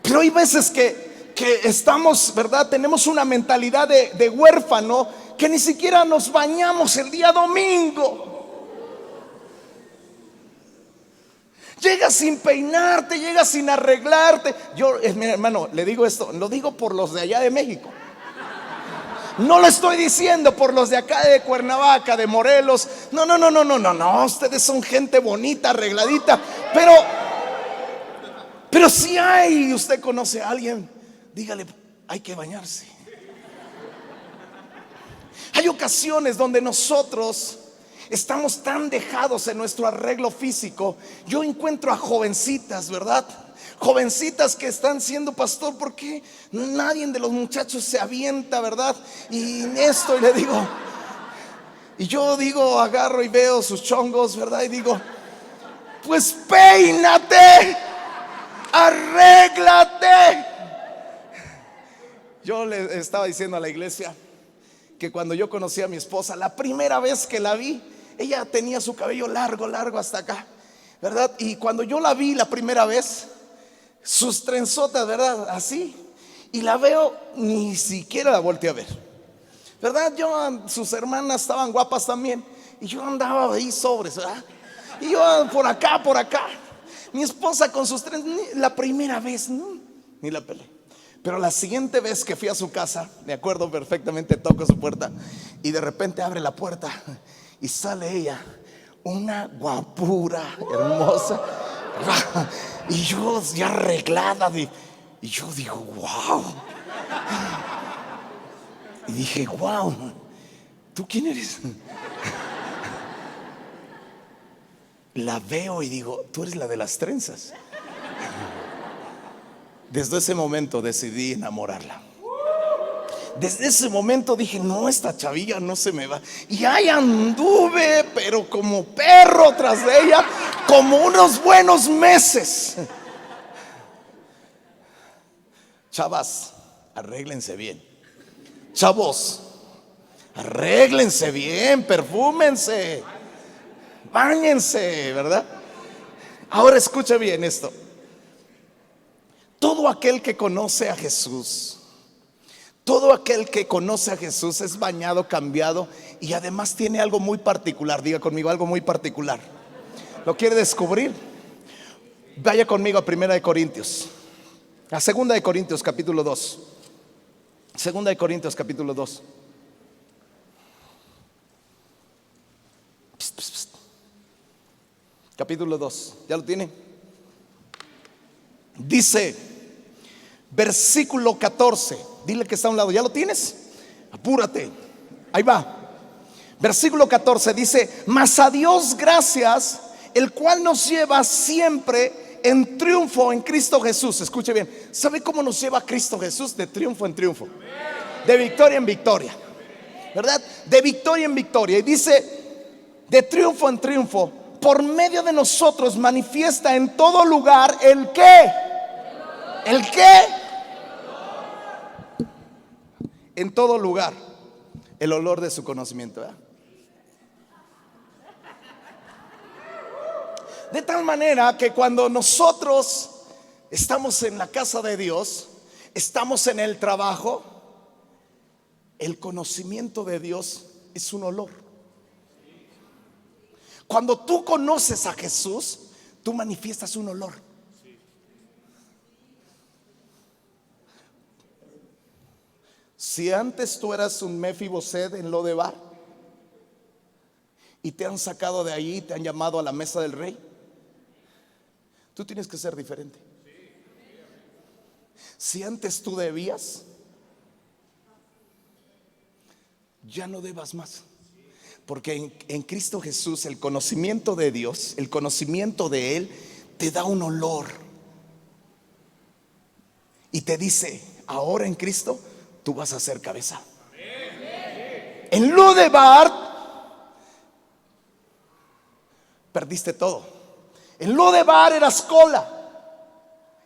pero hay veces que estamos, ¿verdad? Tenemos una mentalidad de huérfano, que ni siquiera nos bañamos el día domingo. Llegas sin peinarte, llegas sin arreglarte. Yo, mi hermano, le digo esto, lo digo por los de allá de México. No lo estoy diciendo por los de acá de Cuernavaca, de Morelos. No, ustedes son gente bonita, arregladita. Pero si hay, usted conoce a alguien, dígale, hay que bañarse. Hay ocasiones donde nosotros estamos tan dejados en nuestro arreglo físico. Yo encuentro a jovencitas, ¿verdad? Jovencitas que están siendo pastor, porque nadie de los muchachos se avienta, ¿verdad? Y esto, y le digo, y yo digo, agarro y veo sus chongos, ¿verdad? Y digo, pues peínate, arréglate. Yo le estaba diciendo a la iglesia que cuando yo conocí a mi esposa, la primera vez que la vi, ella tenía su cabello largo hasta acá, ¿verdad? Y cuando yo la vi la primera vez, sus trenzotas, ¿verdad? Así. Y la veo, ni siquiera la volteé a ver, ¿verdad? Sus hermanas estaban guapas también, y yo andaba ahí sobres, ¿verdad? Y yo por acá. Mi esposa con sus trenzas, la primera vez, no, ni la pelé. Pero la siguiente vez que fui a su casa, me acuerdo perfectamente, toco su puerta y de repente abre la puerta y sale ella, una guapura hermosa, y yo ya arreglada, y yo digo, wow. Y dije, wow, ¿tú quién eres? La veo y digo, tú eres la de las trenzas. Desde ese momento decidí enamorarla. desde ese momento dije, no, esta chavilla no se me va. Y ahí anduve, pero como perro tras de ella, como unos buenos meses. Chavas, arréglense bien. Chavos, arréglense bien, perfúmense, báñense, ¿verdad? Ahora escucha bien esto. Todo aquel que conoce a Jesús, todo aquel que conoce a Jesús es bañado, cambiado, y además tiene algo muy particular. Diga conmigo, algo muy particular. ¿Lo quiere descubrir? Vaya conmigo a 1 Corintios, a 2 Corintios capítulo 2. 2 Corintios capítulo 2. Psst, psst, psst. Capítulo 2, ¿ya lo tiene? Dice, versículo 14. Dile que está a un lado, ¿ya lo tienes? Apúrate, ahí va. Versículo 14 dice, mas a Dios gracias, el cual nos lleva siempre en triunfo en Cristo Jesús. Escuche bien, ¿sabe cómo nos lleva Cristo Jesús? De triunfo en triunfo, de victoria en victoria, ¿verdad? De victoria en victoria. Y dice, de triunfo en triunfo, por medio de nosotros manifiesta en todo lugar el qué. ¿El qué? En todo lugar el olor de su conocimiento, ¿verdad? De tal manera que cuando nosotros estamos en la casa de Dios, estamos en el trabajo, el conocimiento de Dios es un olor. Cuando tú conoces a Jesús, tú manifiestas un olor. Si antes tú eras un Mefiboset en Lodebar y te han sacado de ahí, te han llamado a la mesa del rey, tú tienes que ser diferente. Si antes tú debías, ya no debas más. Porque en Cristo Jesús el conocimiento de Dios, el conocimiento de Él, te da un olor. Y te dice, ahora en Cristo tú vas a ser cabeza. En Lodebar perdiste todo. En Lodebar eras cola.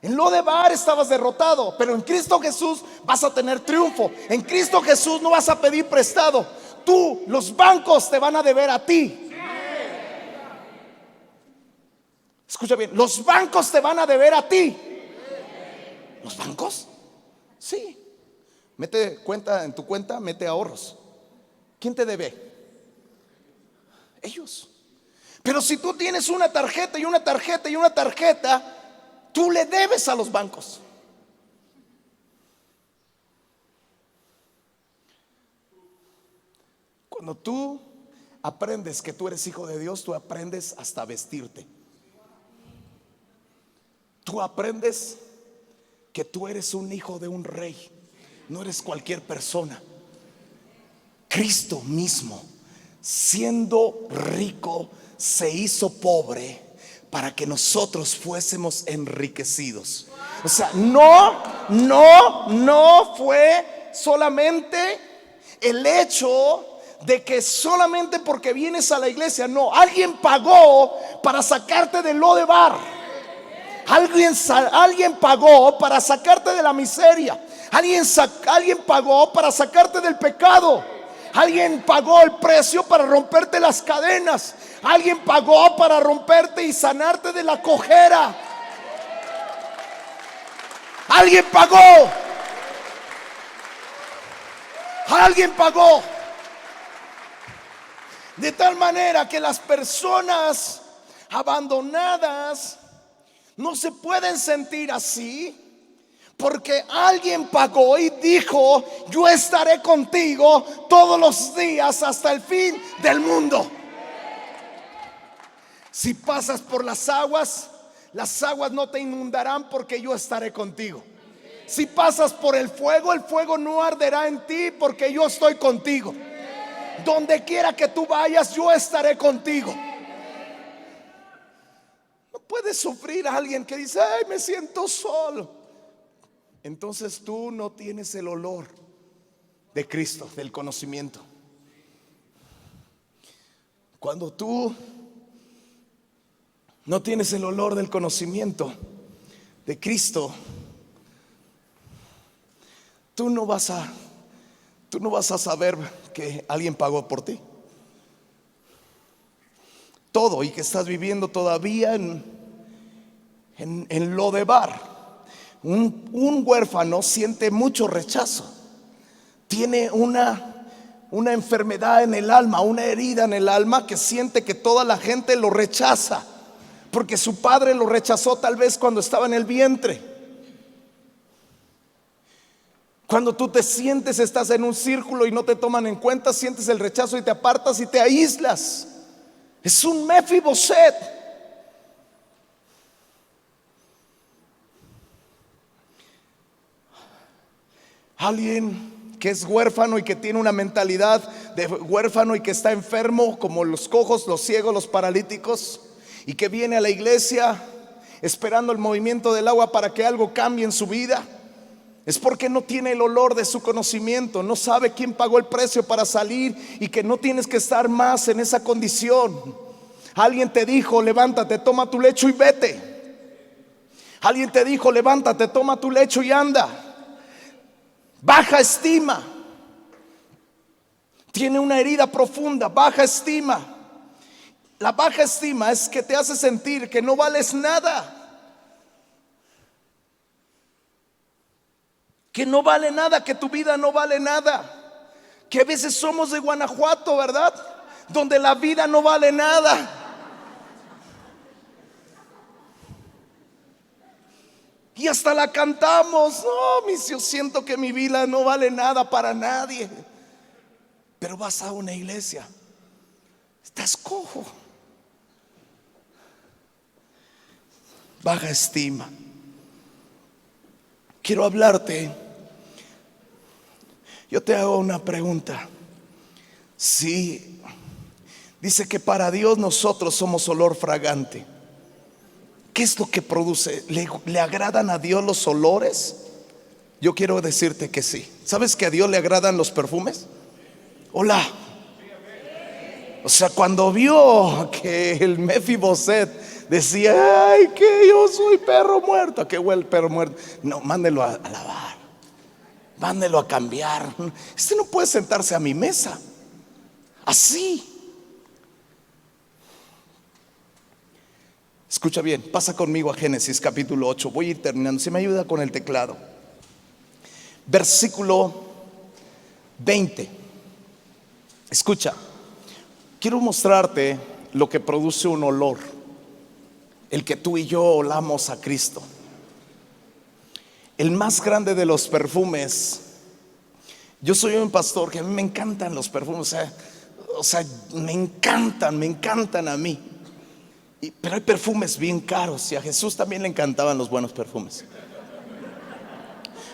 En Lodebar estabas derrotado. Pero en Cristo Jesús vas a tener triunfo. En Cristo Jesús no vas a pedir prestado. Tú, los bancos te van a deber a ti. Escucha bien, los bancos te van a deber a ti. ¿Los bancos? Sí. Mete cuenta en tu cuenta, mete ahorros. ¿Quién te debe? Ellos. Pero si tú tienes una tarjeta y una tarjeta y una tarjeta, tú le debes a los bancos. Cuando tú aprendes que tú eres hijo de Dios, tú aprendes hasta vestirte. Tú aprendes que tú eres un hijo de un rey. No eres cualquier persona. Cristo mismo, siendo rico, se hizo pobre para que nosotros fuésemos enriquecidos. O sea, no fue solamente el hecho de que solamente porque vienes a la iglesia. No, alguien pagó para sacarte del Lodebar. Alguien pagó para sacarte de la miseria. Alguien pagó para sacarte del pecado. Alguien pagó el precio para romperte las cadenas. Alguien pagó para romperte y sanarte de la cojera. Alguien pagó. Alguien pagó. De tal manera que las personas abandonadas no se pueden sentir así, porque alguien pagó y dijo: yo estaré contigo todos los días hasta el fin del mundo. Si pasas por las aguas no te inundarán, porque yo estaré contigo. Si pasas por el fuego no arderá en ti, porque yo estoy contigo. Donde quiera que tú vayas, yo estaré contigo. No puedes sufrir a alguien que dice: ay, me siento solo. Entonces tú no tienes el olor de Cristo, del conocimiento. Cuando tú no tienes el olor del conocimiento de Cristo, tú no vas a saber que alguien pagó por ti. Todo, y que estás viviendo todavía en Lodebar. Un huérfano siente mucho rechazo. Tiene una enfermedad en el alma, una herida en el alma, que siente que toda la gente lo rechaza, porque su padre lo rechazó tal vez cuando estaba en el vientre. Cuando tú te sientes, estás en un círculo y no te toman en cuenta, sientes el rechazo y te apartas y te aíslas. Es un Mefiboset. Alguien que es huérfano y que tiene una mentalidad de huérfano y que está enfermo, como los cojos, los ciegos, los paralíticos, y que viene a la iglesia esperando el movimiento del agua para que algo cambie en su vida. Es porque no tiene el olor de su conocimiento, no sabe quién pagó el precio para salir y que no tienes que estar más en esa condición. Alguien te dijo: levántate, toma tu lecho y vete. Alguien te dijo: levántate, toma tu lecho y anda. Baja estima. Tiene una herida profunda, baja estima. La baja estima es que te hace sentir que no vales nada, que no vale nada, que tu vida no vale nada. Que a veces somos de Guanajuato, ¿verdad? Donde la vida no vale nada. Y hasta la cantamos. No, yo siento que mi vida no vale nada para nadie. Pero vas a una iglesia, estás cojo. Baja estima. Quiero hablarte. Yo te hago una pregunta. Si dice que para Dios nosotros somos olor fragante, ¿qué es lo que produce? ¿Le agradan a Dios los olores? Yo quiero decirte que sí. ¿Sabes que a Dios le agradan los perfumes? Hola. O sea, cuando vio que el Mefiboset decía: ay, que yo soy perro muerto. ¿A qué huele el perro muerto? No, mándelo a lavar, mándelo a cambiar. Este no puede sentarse a mi mesa así. Escucha bien, pasa conmigo a Génesis capítulo 8. Voy a ir terminando, si me ayuda con el teclado. Versículo 20. Escucha, quiero mostrarte lo que produce un olor, el que tú y yo olamos a Cristo. El más grande de los perfumes. Yo soy un pastor que a mí me encantan los perfumes, o sea, me encantan a mí. Pero hay perfumes bien caros, y a Jesús también le encantaban los buenos perfumes.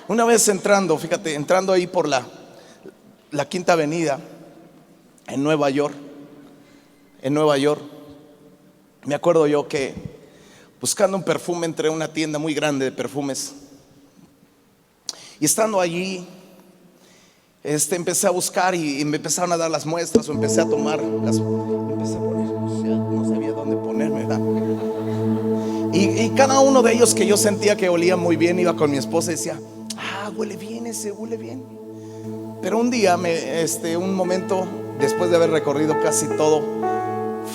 Una vez entrando ahí por la Quinta Avenida en Nueva York, me acuerdo yo que buscando un perfume entré a una tienda muy grande de perfumes, y estando allí empecé a buscar y me empezaron a dar las muestras, o empecé a tomar empecé a poner, no sabía dónde ponerme, ¿verdad? Y cada uno de ellos que yo sentía que olía muy bien, iba con mi esposa y decía: huele bien ese, huele bien. Pero un día, un momento después de haber recorrido casi todo,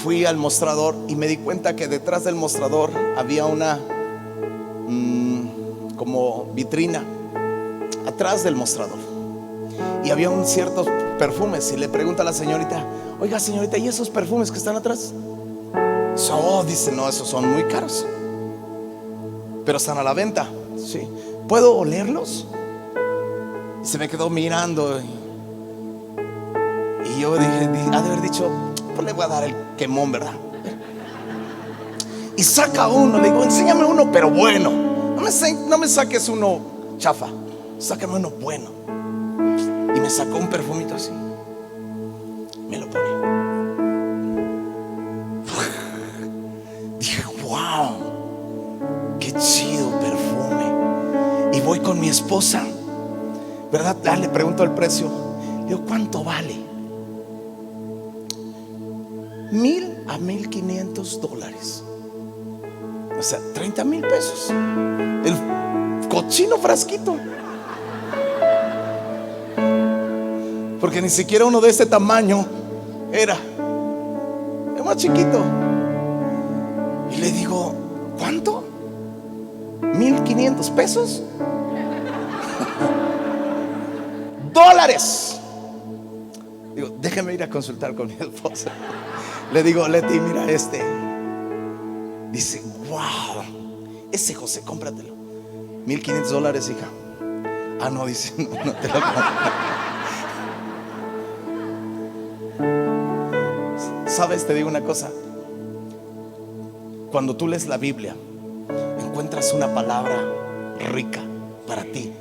fui al mostrador y me di cuenta que detrás del mostrador había una como vitrina atrás del mostrador, y había ciertos perfumes. Y le pregunto a la señorita: oiga, señorita, ¿y esos perfumes que están atrás? Dice: no, esos son muy caros, pero están a la venta. Sí. ¿Puedo olerlos? Y se me quedó mirando, y yo dije, ha de haber dicho: pues le voy a dar el quemón, ¿verdad? Y saca uno, le digo: enséñame uno, pero bueno. No me saques uno chafa, sácame uno bueno. Y me sacó un perfumito así, me lo pone. Dije: wow, qué chido perfume. Y voy con mi esposa, ¿verdad? Le pregunto el precio. Digo, ¿cuánto vale? $1,000 a $1,500. O sea, 30,000 pesos. El cochino frasquito. Porque ni siquiera uno de este tamaño era más chiquito. Y le digo, ¿cuánto? $1,500 pesos. $. Digo, déjeme ir a consultar con mi esposa. Le digo, Leti, mira este. Dice, wow, ese José, cómpratelo. $1,500, hija. Ah, no, dice, no te lo compro. Sabes, te digo una cosa. Cuando tú lees la Biblia, encuentras una palabra rica para ti,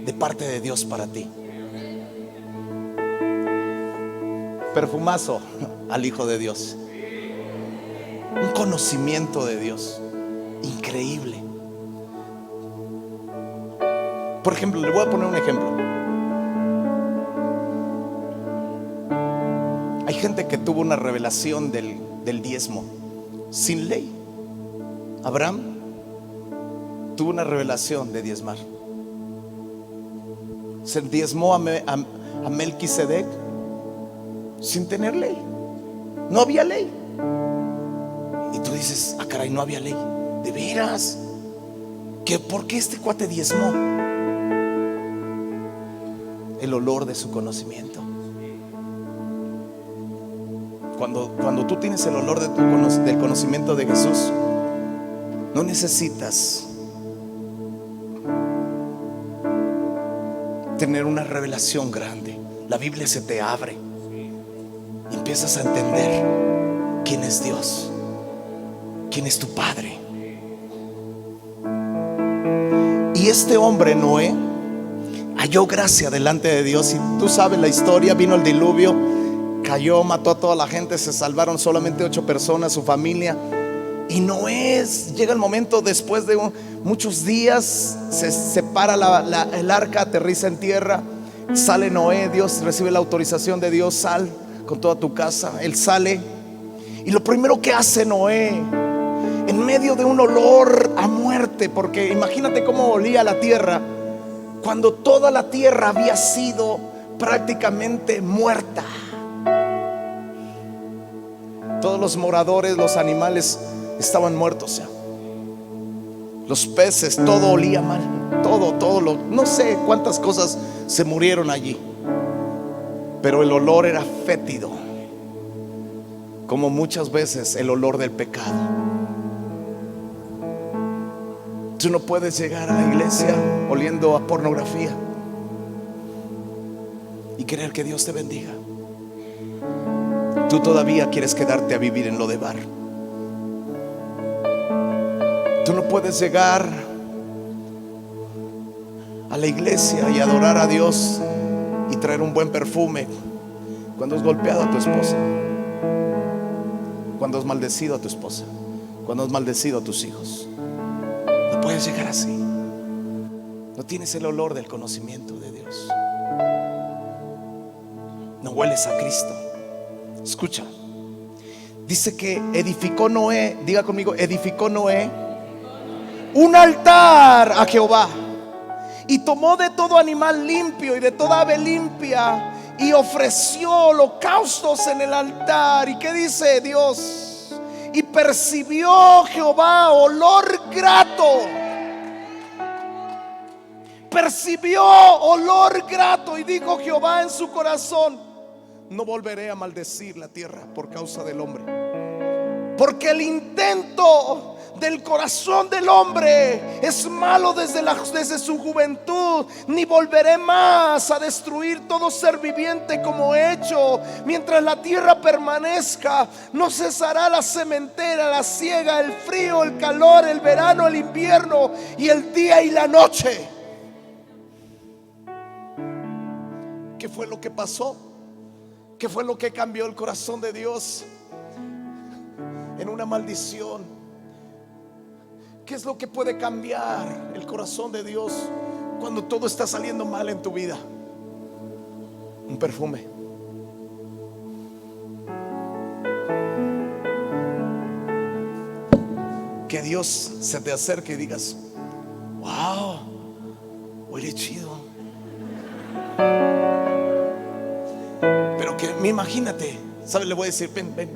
de parte de Dios para ti. Perfumazo al Hijo de Dios. Un conocimiento de Dios increíble. Por ejemplo, le voy a poner un ejemplo. Hay gente que tuvo una revelación del diezmo sin ley. Abraham tuvo una revelación de diezmar. Se diezmó a Melquisedec sin tener ley. No había ley. Y tú dices, ah, caray, no había ley. ¿De veras? ¿Por qué este cuate diezmó? El olor de su conocimiento. Cuando tú tienes el olor del conocimiento de Jesús, no necesitas tener una revelación grande. La Biblia se te abre y empiezas a entender quién es Dios, quién es tu Padre. Y este hombre, Noé, halló gracia delante de Dios. Y tú sabes la historia. Vino el diluvio, cayó, mató a toda la gente, se salvaron solamente 8 personas, su familia. Y Noé, llega el momento, después de muchos días, se separa el arca, aterriza en tierra. Sale Noé, Dios recibe la autorización de Dios, sal con toda tu casa. Él sale y lo primero que hace Noé, en medio de un olor a muerte, porque imagínate cómo olía la tierra cuando toda la tierra había sido prácticamente muerta. Todos los moradores, los animales estaban muertos ya. Los peces, todo olía mal. No sé cuántas cosas se murieron allí, pero el olor era fétido, como muchas veces el olor del pecado. Tú no puedes llegar a la iglesia oliendo a pornografía y querer que Dios te bendiga. Tú todavía quieres quedarte a vivir en lo de bar. Tú no puedes llegar a la iglesia y adorar a Dios y traer un buen perfume cuando has golpeado a tu esposa, cuando has maldecido a tu esposa, cuando has maldecido a tus hijos. No puedes llegar así. No tienes el olor del conocimiento de Dios. No hueles a Cristo. Escucha, dice que edificó Noé, diga conmigo, edificó Noé un altar a Jehová, y tomó de todo animal limpio y de toda ave limpia y ofreció holocaustos en el altar. ¿Y qué dice Dios? Y percibió Jehová olor grato. Percibió olor grato. Y dijo Jehová en su corazón: no volveré a maldecir la tierra por causa del hombre, porque el intento del corazón del hombre es malo desde su juventud. Ni volveré más a destruir todo ser viviente como he hecho. Mientras la tierra permanezca, no cesará la sementera, la siega, el frío, el calor, el verano, el invierno y el día y la noche. ¿Qué fue lo que pasó? ¿Qué fue lo que cambió el corazón de Dios en una maldición? ¿Qué es lo que puede cambiar el corazón de Dios cuando todo está saliendo mal en tu vida? Un perfume. Que Dios se te acerque y digas: wow, huele chido. Pero que imagínate, ¿sabes? Le voy a decir: ven, Jorge.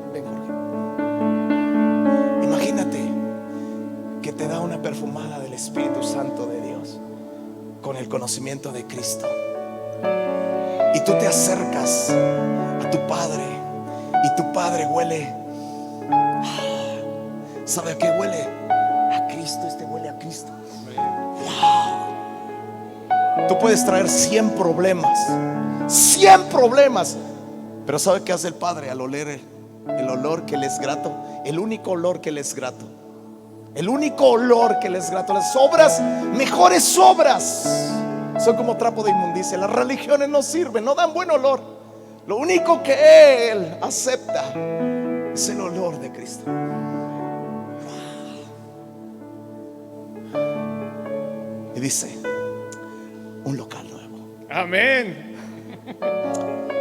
Imagínate que te da una perfumada del Espíritu Santo de Dios con el conocimiento de Cristo, y tú te acercas a tu Padre y tu Padre huele. ¿Sabe a qué huele? A Cristo. Este huele a Cristo. Wow. Tú puedes traer 100 problemas, 100 problemas, pero ¿sabe qué hace el Padre al oler el olor que le es grato? El único olor que le es grato. El único olor que le es grato. Las obras, mejores obras, son como trapo de inmundicia. Las religiones no sirven, no dan buen olor. Lo único que Él acepta es el olor de Cristo. Y dice: un local nuevo. Amén.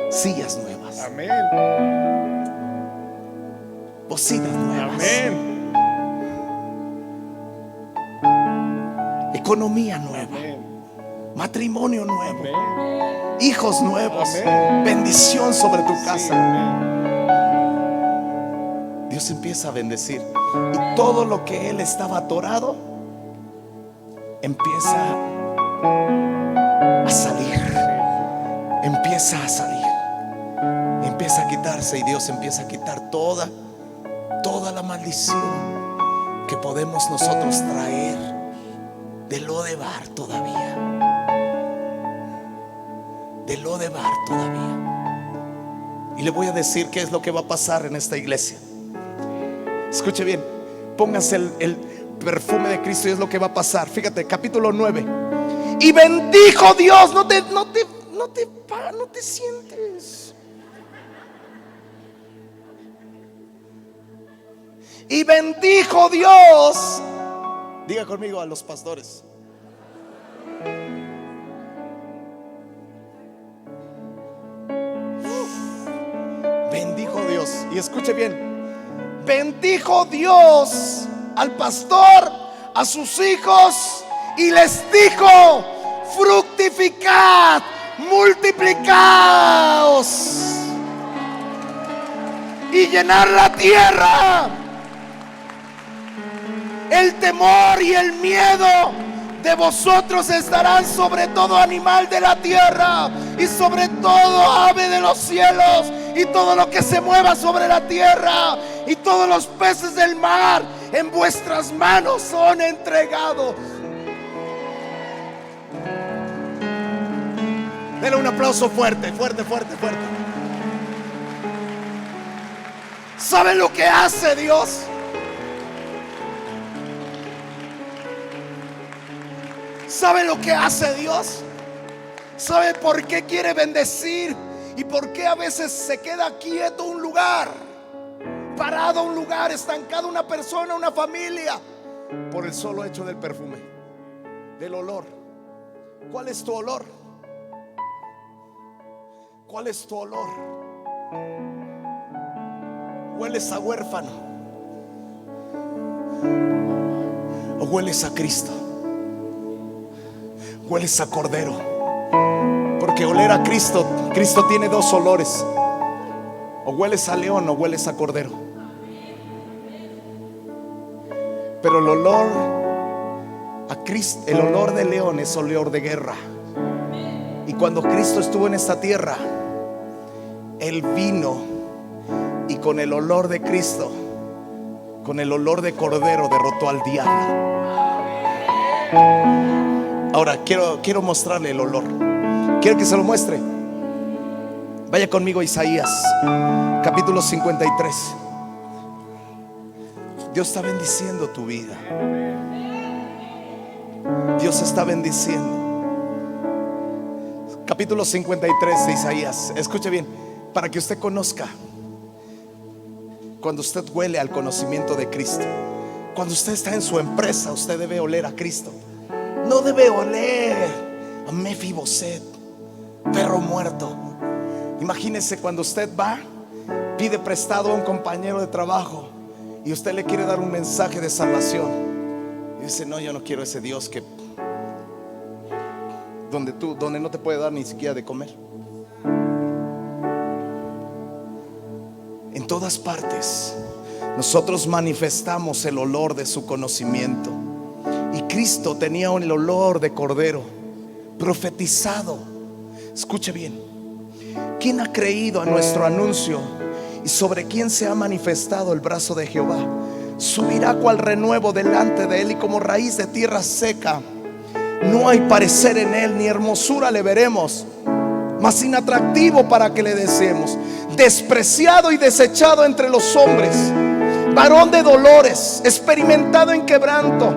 Sillas nuevas. Amén. Bocinas nuevas. Amén. Economía nueva. Amén. Matrimonio nuevo. Amén. Hijos nuevos. Amén. Bendición sobre tu Sí, casa. amén. Dios empieza a bendecir. Y todo lo que Él estaba atorado empieza a salir. Empieza a salir. Empieza a quitarse. Y Dios empieza a quitar toda la maldición que podemos nosotros traer de Lodebar todavía. De Lodebar todavía. Y le voy a decir qué es lo que va a pasar en esta iglesia. Escuche bien. Póngase el perfume de Cristo y es lo que va a pasar. Fíjate, capítulo 9. Y bendijo Dios. No te sientes. Y bendijo Dios. Diga conmigo a los pastores. Bendijo Dios. Y escuche bien. Bendijo Dios al pastor, a sus hijos, y les dijo: fructificad, multiplicaos y llenar la tierra. El temor y el miedo de vosotros estarán sobre todo animal de la tierra y sobre todo ave de los cielos y todo lo que se mueva sobre la tierra y todos los peces del mar en vuestras manos son entregados. Denle un aplauso fuerte, fuerte, fuerte, fuerte. ¿Saben lo que hace Dios? ¿Sabe lo que hace Dios? ¿Sabe por qué quiere bendecir? ¿Y por qué a veces se queda quieto un lugar? Parado un lugar, estancado una persona, una familia, por el solo hecho del perfume, del olor. ¿Cuál es tu olor? ¿Cuál es tu olor? ¿Hueles a huérfano? ¿O hueles a Cristo? ¿Hueles a cordero? Porque oler a Cristo, Cristo tiene dos olores. O hueles a león o hueles a cordero. Pero el olor a Cristo, el olor de león es olor de guerra. Y cuando Cristo estuvo en esta tierra, Él vino y con el olor de Cristo, con el olor de cordero, derrotó al diablo. Ahora quiero mostrarle el olor. Quiero que se lo muestre. Vaya conmigo a Isaías capítulo 53. Dios está bendiciendo tu vida. Dios está bendiciendo. Capítulo 53 de Isaías. Escuche bien, para que usted conozca. Cuando usted huele al conocimiento de Cristo, cuando usted está en su empresa, usted debe oler a Cristo. No debe oler a Mefiboset, perro muerto. Imagínese cuando usted va, pide prestado a un compañero de trabajo y usted le quiere dar un mensaje de salvación y dice: no, yo no quiero ese Dios que donde no te puede dar ni siquiera de comer. En todas partes nosotros manifestamos el olor de su conocimiento, y Cristo tenía el olor de cordero profetizado. Escuche bien: ¿quién ha creído a nuestro anuncio? Y sobre quién se ha manifestado el brazo de Jehová. Subirá cual renuevo delante de él, y como raíz de tierra seca. No hay parecer en él, ni hermosura le veremos, mas inatractivo para que le deseemos. Despreciado y desechado entre los hombres, varón de dolores, experimentado en quebranto.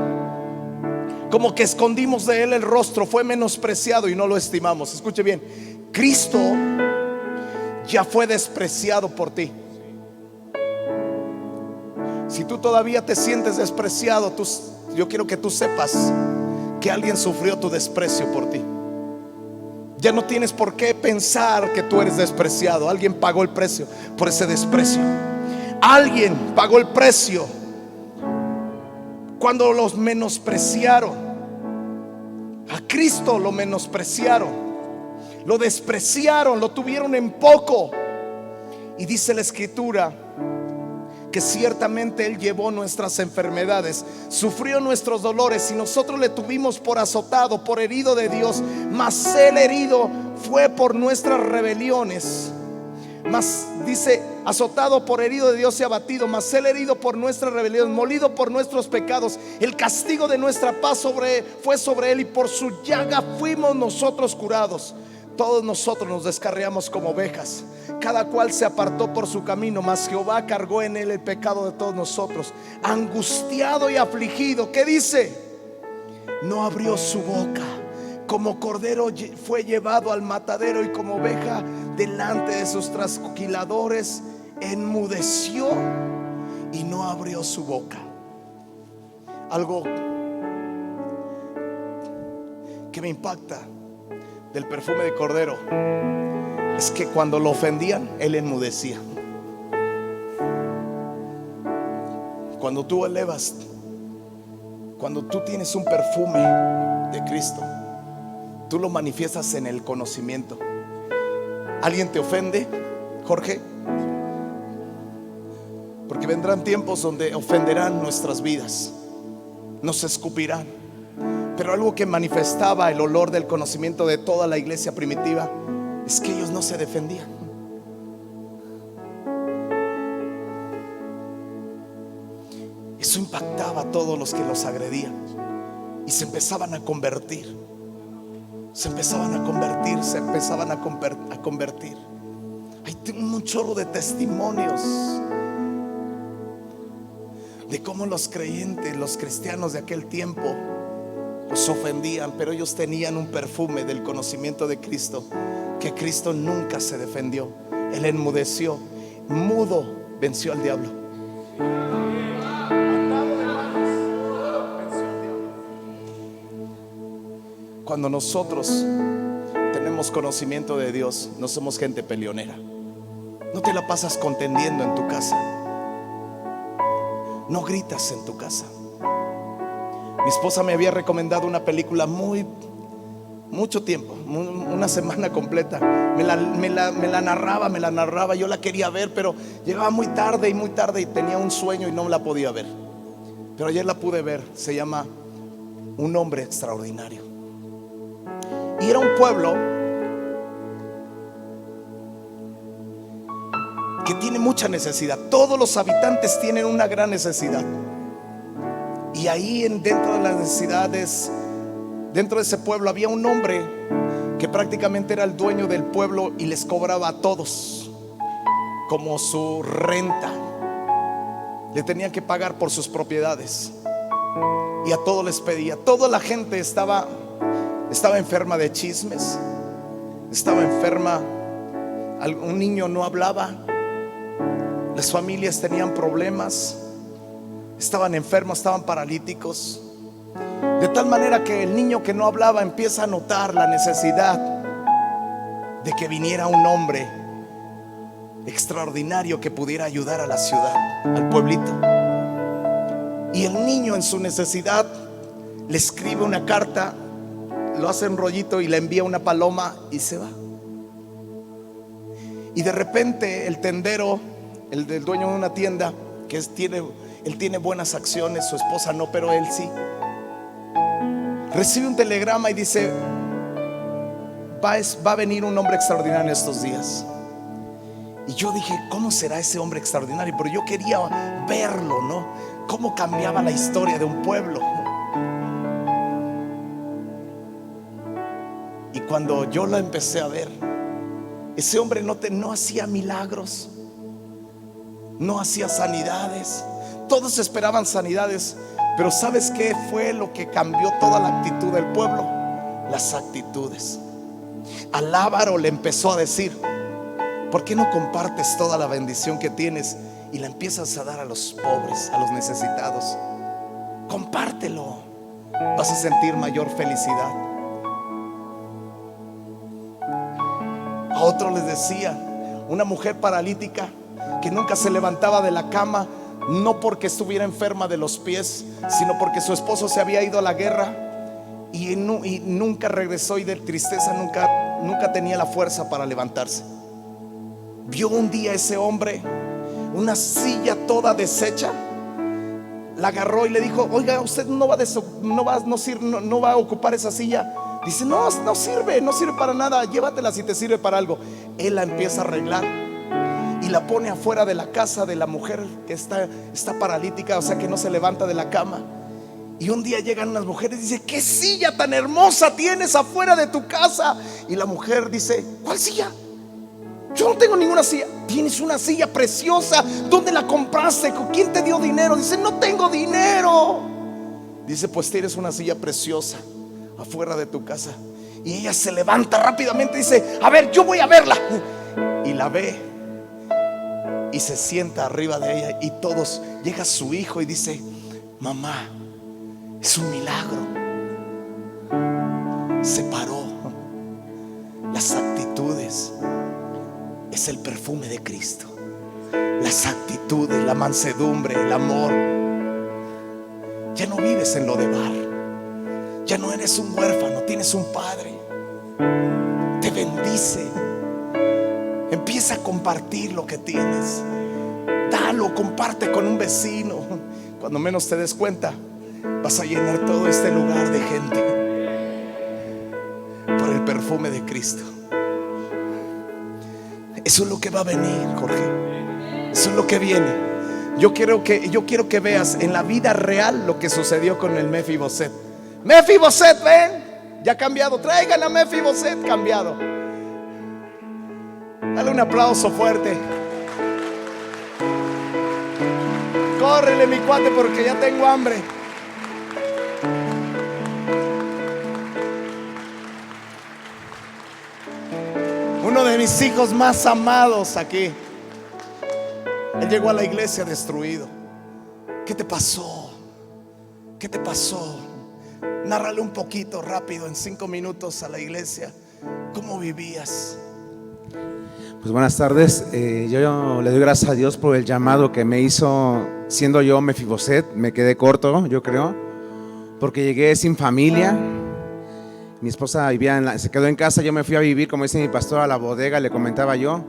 Como que escondimos de él el rostro, fue menospreciado y no lo estimamos. Escuche bien: Cristo ya fue despreciado por ti. Si tú todavía te sientes despreciado, yo quiero que tú sepas que alguien sufrió tu desprecio por ti. Ya no tienes por qué pensar que tú eres despreciado. Alguien pagó el precio por ese desprecio. Alguien pagó el precio cuando los menospreciaron. A Cristo lo menospreciaron, lo despreciaron, lo tuvieron en poco. Y dice la Escritura que ciertamente Él llevó nuestras enfermedades, sufrió nuestros dolores, y nosotros le tuvimos por azotado, por herido de Dios. Mas Él herido fue por nuestras rebeliones. Mas dice: azotado por herido de Dios y abatido, mas Él herido por nuestras rebeliones, molido por nuestros pecados. El castigo de nuestra paz fue sobre Él, y por su llaga fuimos nosotros curados. Todos nosotros nos descarriamos como ovejas, cada cual se apartó por su camino, mas Jehová cargó en él el pecado de todos nosotros. Angustiado y afligido, ¿qué dice? No abrió su boca. Como cordero fue llevado al matadero, y como oveja delante de sus trasquiladores enmudeció y no abrió su boca. Algo que me impacta del perfume de cordero es que cuando lo ofendían, él enmudecía. Cuando tú elevas, cuando tú tienes un perfume de Cristo, tú lo manifiestas en el conocimiento. ¿Alguien te ofende, Jorge? Porque vendrán tiempos donde ofenderán nuestras vidas, nos escupirán. Pero algo que manifestaba el olor del conocimiento de toda la iglesia primitiva es que ellos no se defendían. Eso impactaba a todos los que los agredían, y se empezaban a convertir. Se empezaban a convertir, se empezaban a convertir. Hay un chorro de testimonios de cómo los creyentes, los cristianos de aquel tiempo, los ofendían, pero ellos tenían un perfume del conocimiento de Cristo, que Cristo nunca se defendió. Él enmudeció, mudo venció al diablo. Cuando nosotros tenemos conocimiento de Dios, no somos gente peleonera. No te la pasas contendiendo en tu casa. No gritas en tu casa. Mi esposa me había recomendado una película mucho tiempo, una semana completa. Me la narraba. Yo la quería ver, pero llegaba muy tarde y tenía un sueño y no la podía ver. Pero ayer la pude ver. Se llama Un hombre extraordinario. Y era un pueblo que tiene mucha necesidad. Todos los habitantes tienen una gran necesidad. Y ahí dentro de las necesidades, dentro de ese pueblo había un hombre que prácticamente era el dueño del pueblo y les cobraba a todos como su renta. Le tenían que pagar por sus propiedades, y a todos les pedía. Toda la gente estaba enferma de chismes, estaba enferma. Un niño no hablaba, las familias tenían problemas, estaban enfermos, estaban paralíticos. De tal manera que el niño que no hablaba empieza a notar la necesidad de que viniera un hombre extraordinario que pudiera ayudar a la ciudad, al pueblito. Y el niño en su necesidad le escribe una carta, lo hace en rollito y le envía una paloma y se va. Y de repente el tendero, el del dueño de una tienda, él tiene buenas acciones, su esposa no, pero él sí, recibe un telegrama y dice: va a venir un hombre extraordinario en estos días. Y yo dije: ¿cómo será ese hombre extraordinario? Pero yo quería verlo, ¿no? Cómo cambiaba la historia de un pueblo. Y cuando yo lo empecé a ver, ese hombre no hacía milagros, no hacía sanidades. Todos esperaban sanidades, pero ¿sabes qué fue lo que cambió toda la actitud del pueblo? Las actitudes. Al avaro le empezó a decir: ¿por qué no compartes toda la bendición que tienes y la empiezas a dar a los pobres, a los necesitados? Compártelo, vas a sentir mayor felicidad. A otro les decía: una mujer paralítica que nunca se levantaba de la cama, no porque estuviera enferma de los pies, sino porque su esposo se había ido a la guerra y nunca regresó, y de tristeza nunca tenía la fuerza para levantarse. Vio un día ese hombre una silla toda deshecha, la agarró y le dijo: oiga, usted no va a ocupar esa silla. Dice: no sirve para nada, llévatela si te sirve para algo. Él la empieza a arreglar y la pone afuera de la casa de la mujer que está paralítica, o sea, que no se levanta de la cama. Y un día llegan unas mujeres y dice: ¿qué silla tan hermosa tienes afuera de tu casa? Y la mujer dice: ¿cuál silla? Yo no tengo ninguna silla. Tienes una silla preciosa. ¿Dónde la compraste? ¿Quién te dio dinero? Dice: no tengo dinero. Dice: pues tienes una silla preciosa afuera de tu casa. Y ella se levanta rápidamente y dice: a ver, yo voy a verla. Y la ve y se sienta arriba de ella. Y todos, llega su hijo y dice: mamá, es un milagro. Se paró. Las actitudes es el perfume de Cristo. Las actitudes, la mansedumbre, el amor. Ya no vives en lo de bar. Ya no eres un huérfano, tienes un padre. Te bendice. Empieza a compartir lo que tienes. Dalo, comparte con un vecino. Cuando menos te des cuenta, vas a llenar todo este lugar de gente por el perfume de Cristo. Eso es lo que va a venir, Jorge. Eso es lo que viene. Yo quiero que veas en la vida real lo que sucedió con el Mefiboset. Mefiboset, ven, ya ha cambiado. Traigan a Mefiboset cambiado. Dale un aplauso fuerte. Córrele, mi cuate, porque ya tengo hambre. Uno de mis hijos más amados aquí, él llegó a la iglesia destruido. ¿Qué te pasó? ¿Qué te pasó? Nárrale un poquito rápido, en 5 minutos, a la iglesia. ¿Cómo vivías? Pues buenas tardes. Yo le doy gracias a Dios por el llamado que me hizo, siendo yo Mefiboset. Me quedé corto, yo creo, porque llegué sin familia. Mi esposa se quedó en casa, yo me fui a vivir, como dice mi pastor, a la bodega, le comentaba yo.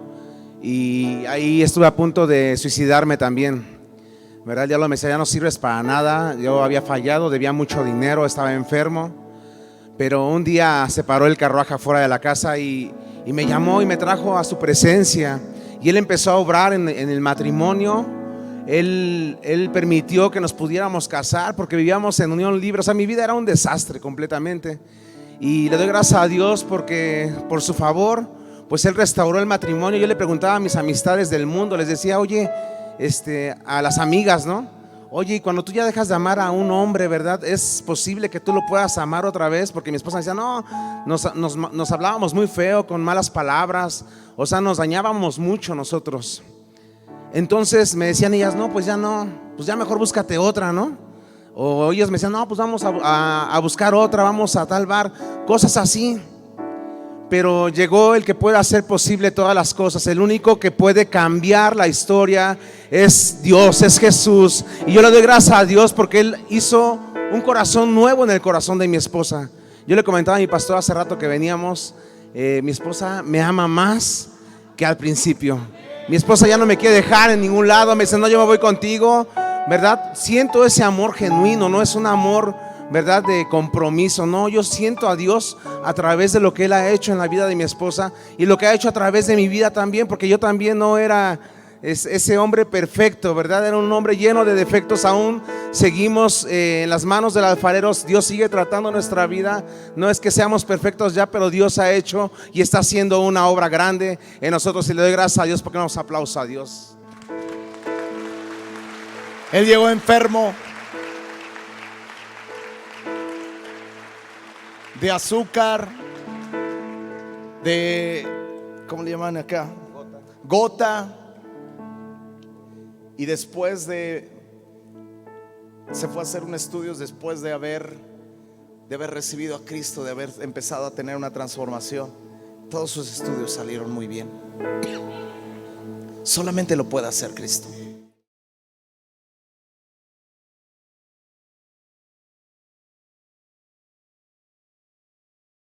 Y ahí estuve a punto de suicidarme también, ¿verdad? El diablo me decía: ya no sirves para nada. Yo había fallado, debía mucho dinero, estaba enfermo. Pero un día se paró el carruaje afuera de la casa y me llamó y me trajo a su presencia. Y él empezó a obrar en el matrimonio. Él permitió que nos pudiéramos casar porque vivíamos en unión libre. O sea, mi vida era un desastre completamente. Y le doy gracias a Dios porque por su favor, pues Él restauró el matrimonio. Yo le preguntaba a mis amistades del mundo, les decía: oye, a las amigas, ¿no? Oye, y cuando tú ya dejas de amar a un hombre, ¿verdad? ¿Es posible que tú lo puedas amar otra vez? Porque mi esposa decía: no, nos hablábamos muy feo, con malas palabras. O sea, nos dañábamos mucho nosotros. Entonces me decían ellas: no, pues ya mejor búscate otra, ¿no? O ellos me decían: no, pues vamos a buscar otra, vamos a tal bar, cosas así. pero llegó el que puede hacer posible todas las cosas. El único que puede cambiar la historia es Dios, es Jesús. Y yo le doy gracias a Dios porque Él hizo un corazón nuevo en el corazón de mi esposa. Yo le comentaba a mi pastor hace rato que veníamos, mi esposa me ama más que al principio. Mi esposa ya no me quiere dejar en ningún lado, me dice, no, yo me voy contigo, ¿verdad? Siento ese amor genuino, no es un amor, ¿verdad?, de compromiso. No, yo siento a Dios a través de lo que Él ha hecho en la vida de mi esposa y lo que ha hecho a través de mi vida también, porque yo también no era ese hombre perfecto, ¿verdad? Era un hombre lleno de defectos. Aún seguimos en las manos del alfarero. Dios sigue tratando nuestra vida. No es que seamos perfectos ya, pero Dios ha hecho y está haciendo una obra grande en nosotros, y le doy gracias a Dios. Porque nos aplausa a Dios. Él llegó enfermo de azúcar, de, ¿cómo le llaman acá? Gota. Y después se fue a hacer un estudio después de haber recibido a Cristo, de haber empezado a tener una transformación. Todos sus estudios salieron muy bien. Solamente lo puede hacer Cristo.